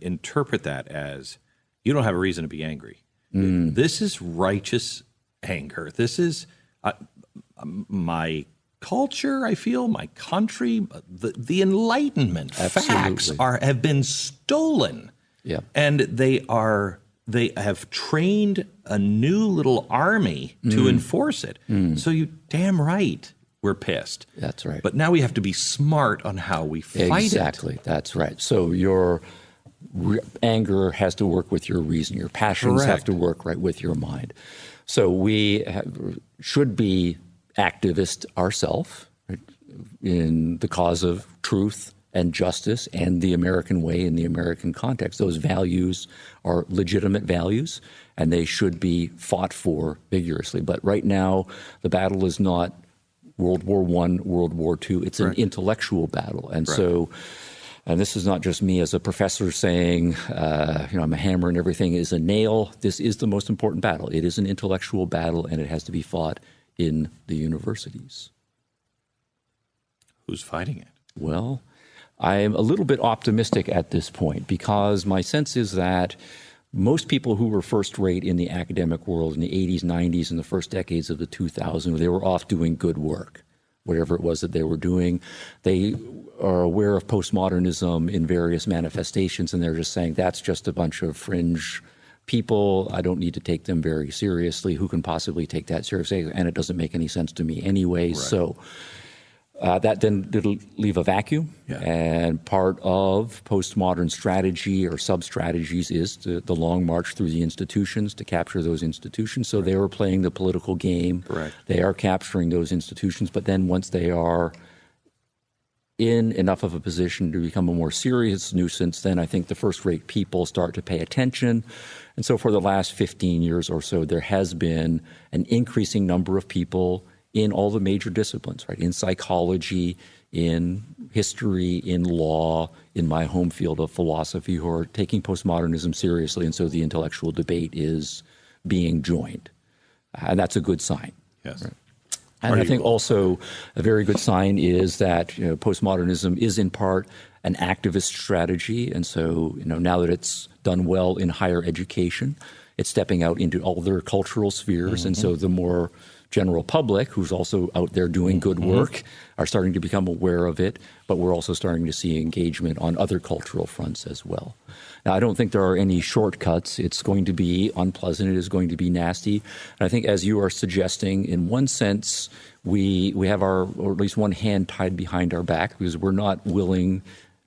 Speaker 1: interpret that as you don't have a reason to be angry. This is righteous anger. This is my culture, I feel, my country, the Enlightenment facts have been stolen.
Speaker 2: Yeah.
Speaker 1: And they have trained a new little army to enforce it. So you damn right we're pissed.
Speaker 2: That's right.
Speaker 1: But now we have to be smart on how we fight
Speaker 2: Exactly. That's right. So your anger has to work with your reason. Your passions have to work right with your mind. So we should be activists ourselves, right, in the cause of truth and justice and the American way in the American context. Those values are legitimate values, and they should be fought for vigorously. But right now, the battle is not World War I, World War II. It's an intellectual battle. And so, and this is not just me as a professor saying, I'm a hammer and everything is a nail. This is the most important battle. It is an intellectual battle, and it has to be fought in the universities.
Speaker 1: Who's fighting it?
Speaker 2: Well, I'm a little bit optimistic at this point, because my sense is that most people who were first-rate in the academic world in the 80s, 90s, and the first decades of the 2000s, they were off doing good work, whatever it was that they were doing. They are aware of postmodernism in various manifestations, and they're just saying, that's just a bunch of fringe people. I don't need to take them very seriously. Who can possibly take that seriously? And it doesn't make any sense to me anyway. So that then did leave a vacuum, and part of postmodern strategy or sub-strategies is the long march through the institutions to capture those institutions. So they were playing the political game. They are capturing those institutions, but then once they are in enough of a position to become a more serious nuisance, then I think the first-rate people start to pay attention. And so for the last 15 years or so, there has been an increasing number of people in all the major disciplines, right? In psychology, in history, in law, in my home field of philosophy, who are taking postmodernism seriously. And so the intellectual debate is being joined. And that's a good sign.
Speaker 1: Yes.
Speaker 2: Right? And I think also a very good sign is that postmodernism is in part an activist strategy. And so now that it's done well in higher education, it's stepping out into all their cultural spheres. And so the more general public, who's also out there doing good work, are starting to become aware of it, but we're also starting to see engagement on other cultural fronts as well. Now, I don't think there are any shortcuts. It's going to be unpleasant. It is going to be nasty. And I think, as you are suggesting, in one sense, we have or at least one hand tied behind our back, because we're not willing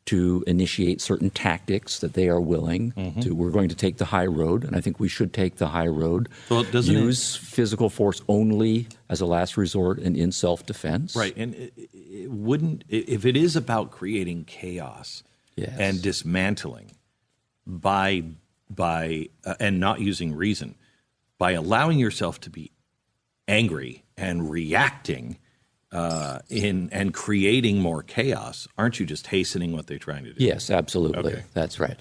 Speaker 2: to initiate certain tactics that they are willing to. We're going to take the high road, and I think we should take the high road.
Speaker 1: Well,
Speaker 2: use physical force only as a last resort and in self-defense.
Speaker 1: Right. And if it is about creating chaos
Speaker 2: Yes.
Speaker 1: and dismantling by and not using reason, by allowing yourself to be angry and reacting and creating more chaos, aren't you just hastening what they're trying to do?
Speaker 2: Yes, absolutely.
Speaker 1: Okay.
Speaker 2: That's right.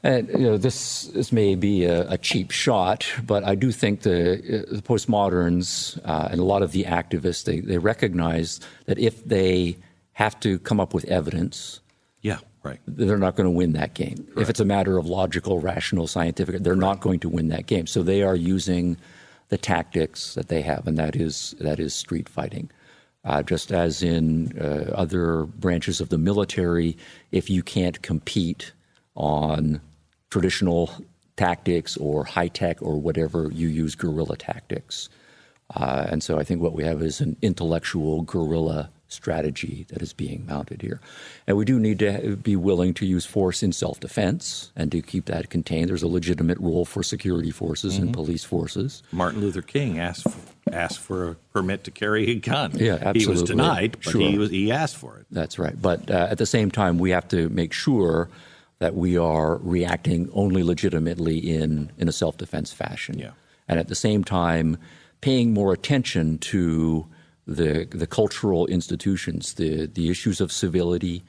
Speaker 2: And this may be a cheap shot, but I do think the postmoderns and a lot of the activists, they recognize that if they have to come up with evidence,
Speaker 1: Yeah, right.
Speaker 2: they're not going to win that game. Correct. If it's a matter of logical, rational, scientific, they're not going to win that game. So they are using the tactics that they have, and that is street fighting. Just as in other branches of the military, if you can't compete on traditional tactics or high tech or whatever, you use guerrilla tactics. And so I think what we have is an intellectual guerrilla strategy that is being mounted here. And we do need to be willing to use force in self-defense and to keep that contained. There's a legitimate role for security forces and police forces.
Speaker 1: Martin Luther King asked for a permit to carry a gun.
Speaker 2: Yeah, absolutely.
Speaker 1: He was denied, but
Speaker 2: Sure.
Speaker 1: he asked for it.
Speaker 2: That's right. But at the same time, we have to make sure that we are reacting only legitimately in a self-defense fashion.
Speaker 1: Yeah.
Speaker 2: And at the same time, paying more attention to the cultural institutions, the issues of civility,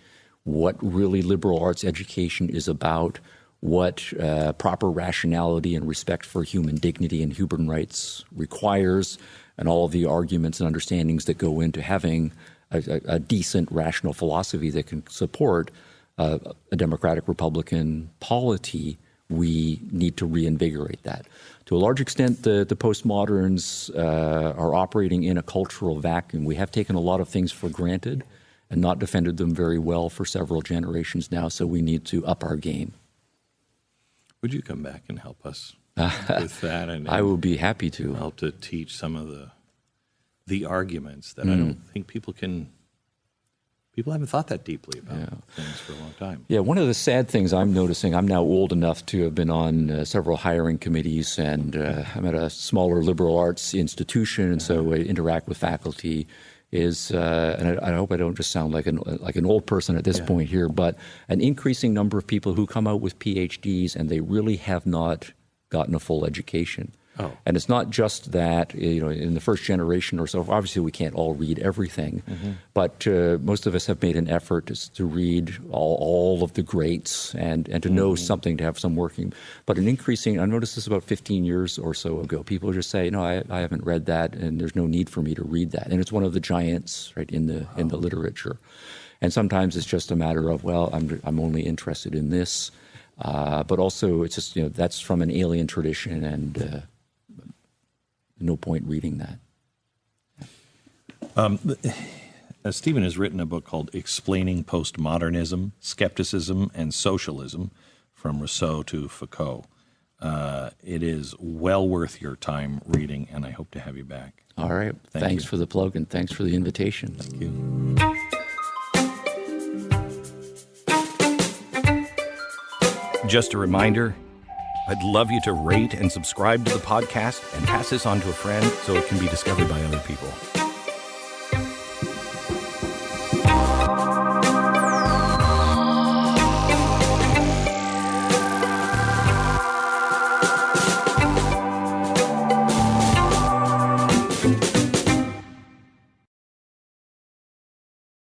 Speaker 2: what really liberal arts education is about, what proper rationality and respect for human dignity and human rights requires, and all of the arguments and understandings that go into having a decent, rational philosophy that can support a democratic Republican polity. We need to reinvigorate that. To a large extent, the postmoderns are operating in a cultural vacuum. We have taken a lot of things for granted and not defended them very well for several generations now, so we need to up our game.
Speaker 1: Would you come back and help us with that? And
Speaker 2: I will be happy to.
Speaker 1: help to teach some of the arguments that I don't think people haven't thought that deeply about things for a long time.
Speaker 2: Yeah, one of the sad things I'm noticing, I'm now old enough to have been on several hiring committees, and I'm at a smaller liberal arts institution, and so I interact with faculty, and I hope I don't just sound like an old person at this point here, but an increasing number of people who come out with PhDs and they really have not gotten a full education.
Speaker 1: Oh.
Speaker 2: And it's not just that, in the first generation or so, obviously we can't all read everything, but most of us have made an effort to read all of the greats and to know something, to have some working. But I noticed this about 15 years or so ago, people just say, I haven't read that and there's no need for me to read that. And it's one of the giants, right, in the literature. And sometimes it's just a matter of, I'm only interested in this. But also it's just, that's from an alien tradition, and no point reading that.
Speaker 1: Stephen has written a book called Explaining Postmodernism, Skepticism, and Socialism, from Rousseau to Foucault. It is well worth your time reading, and I hope to have you back.
Speaker 2: All right. Thanks for the plug, and thanks for the invitation.
Speaker 1: Thank you. Just a reminder, I'd love you to rate and subscribe to the podcast and pass this on to a friend so it can be discovered by other people.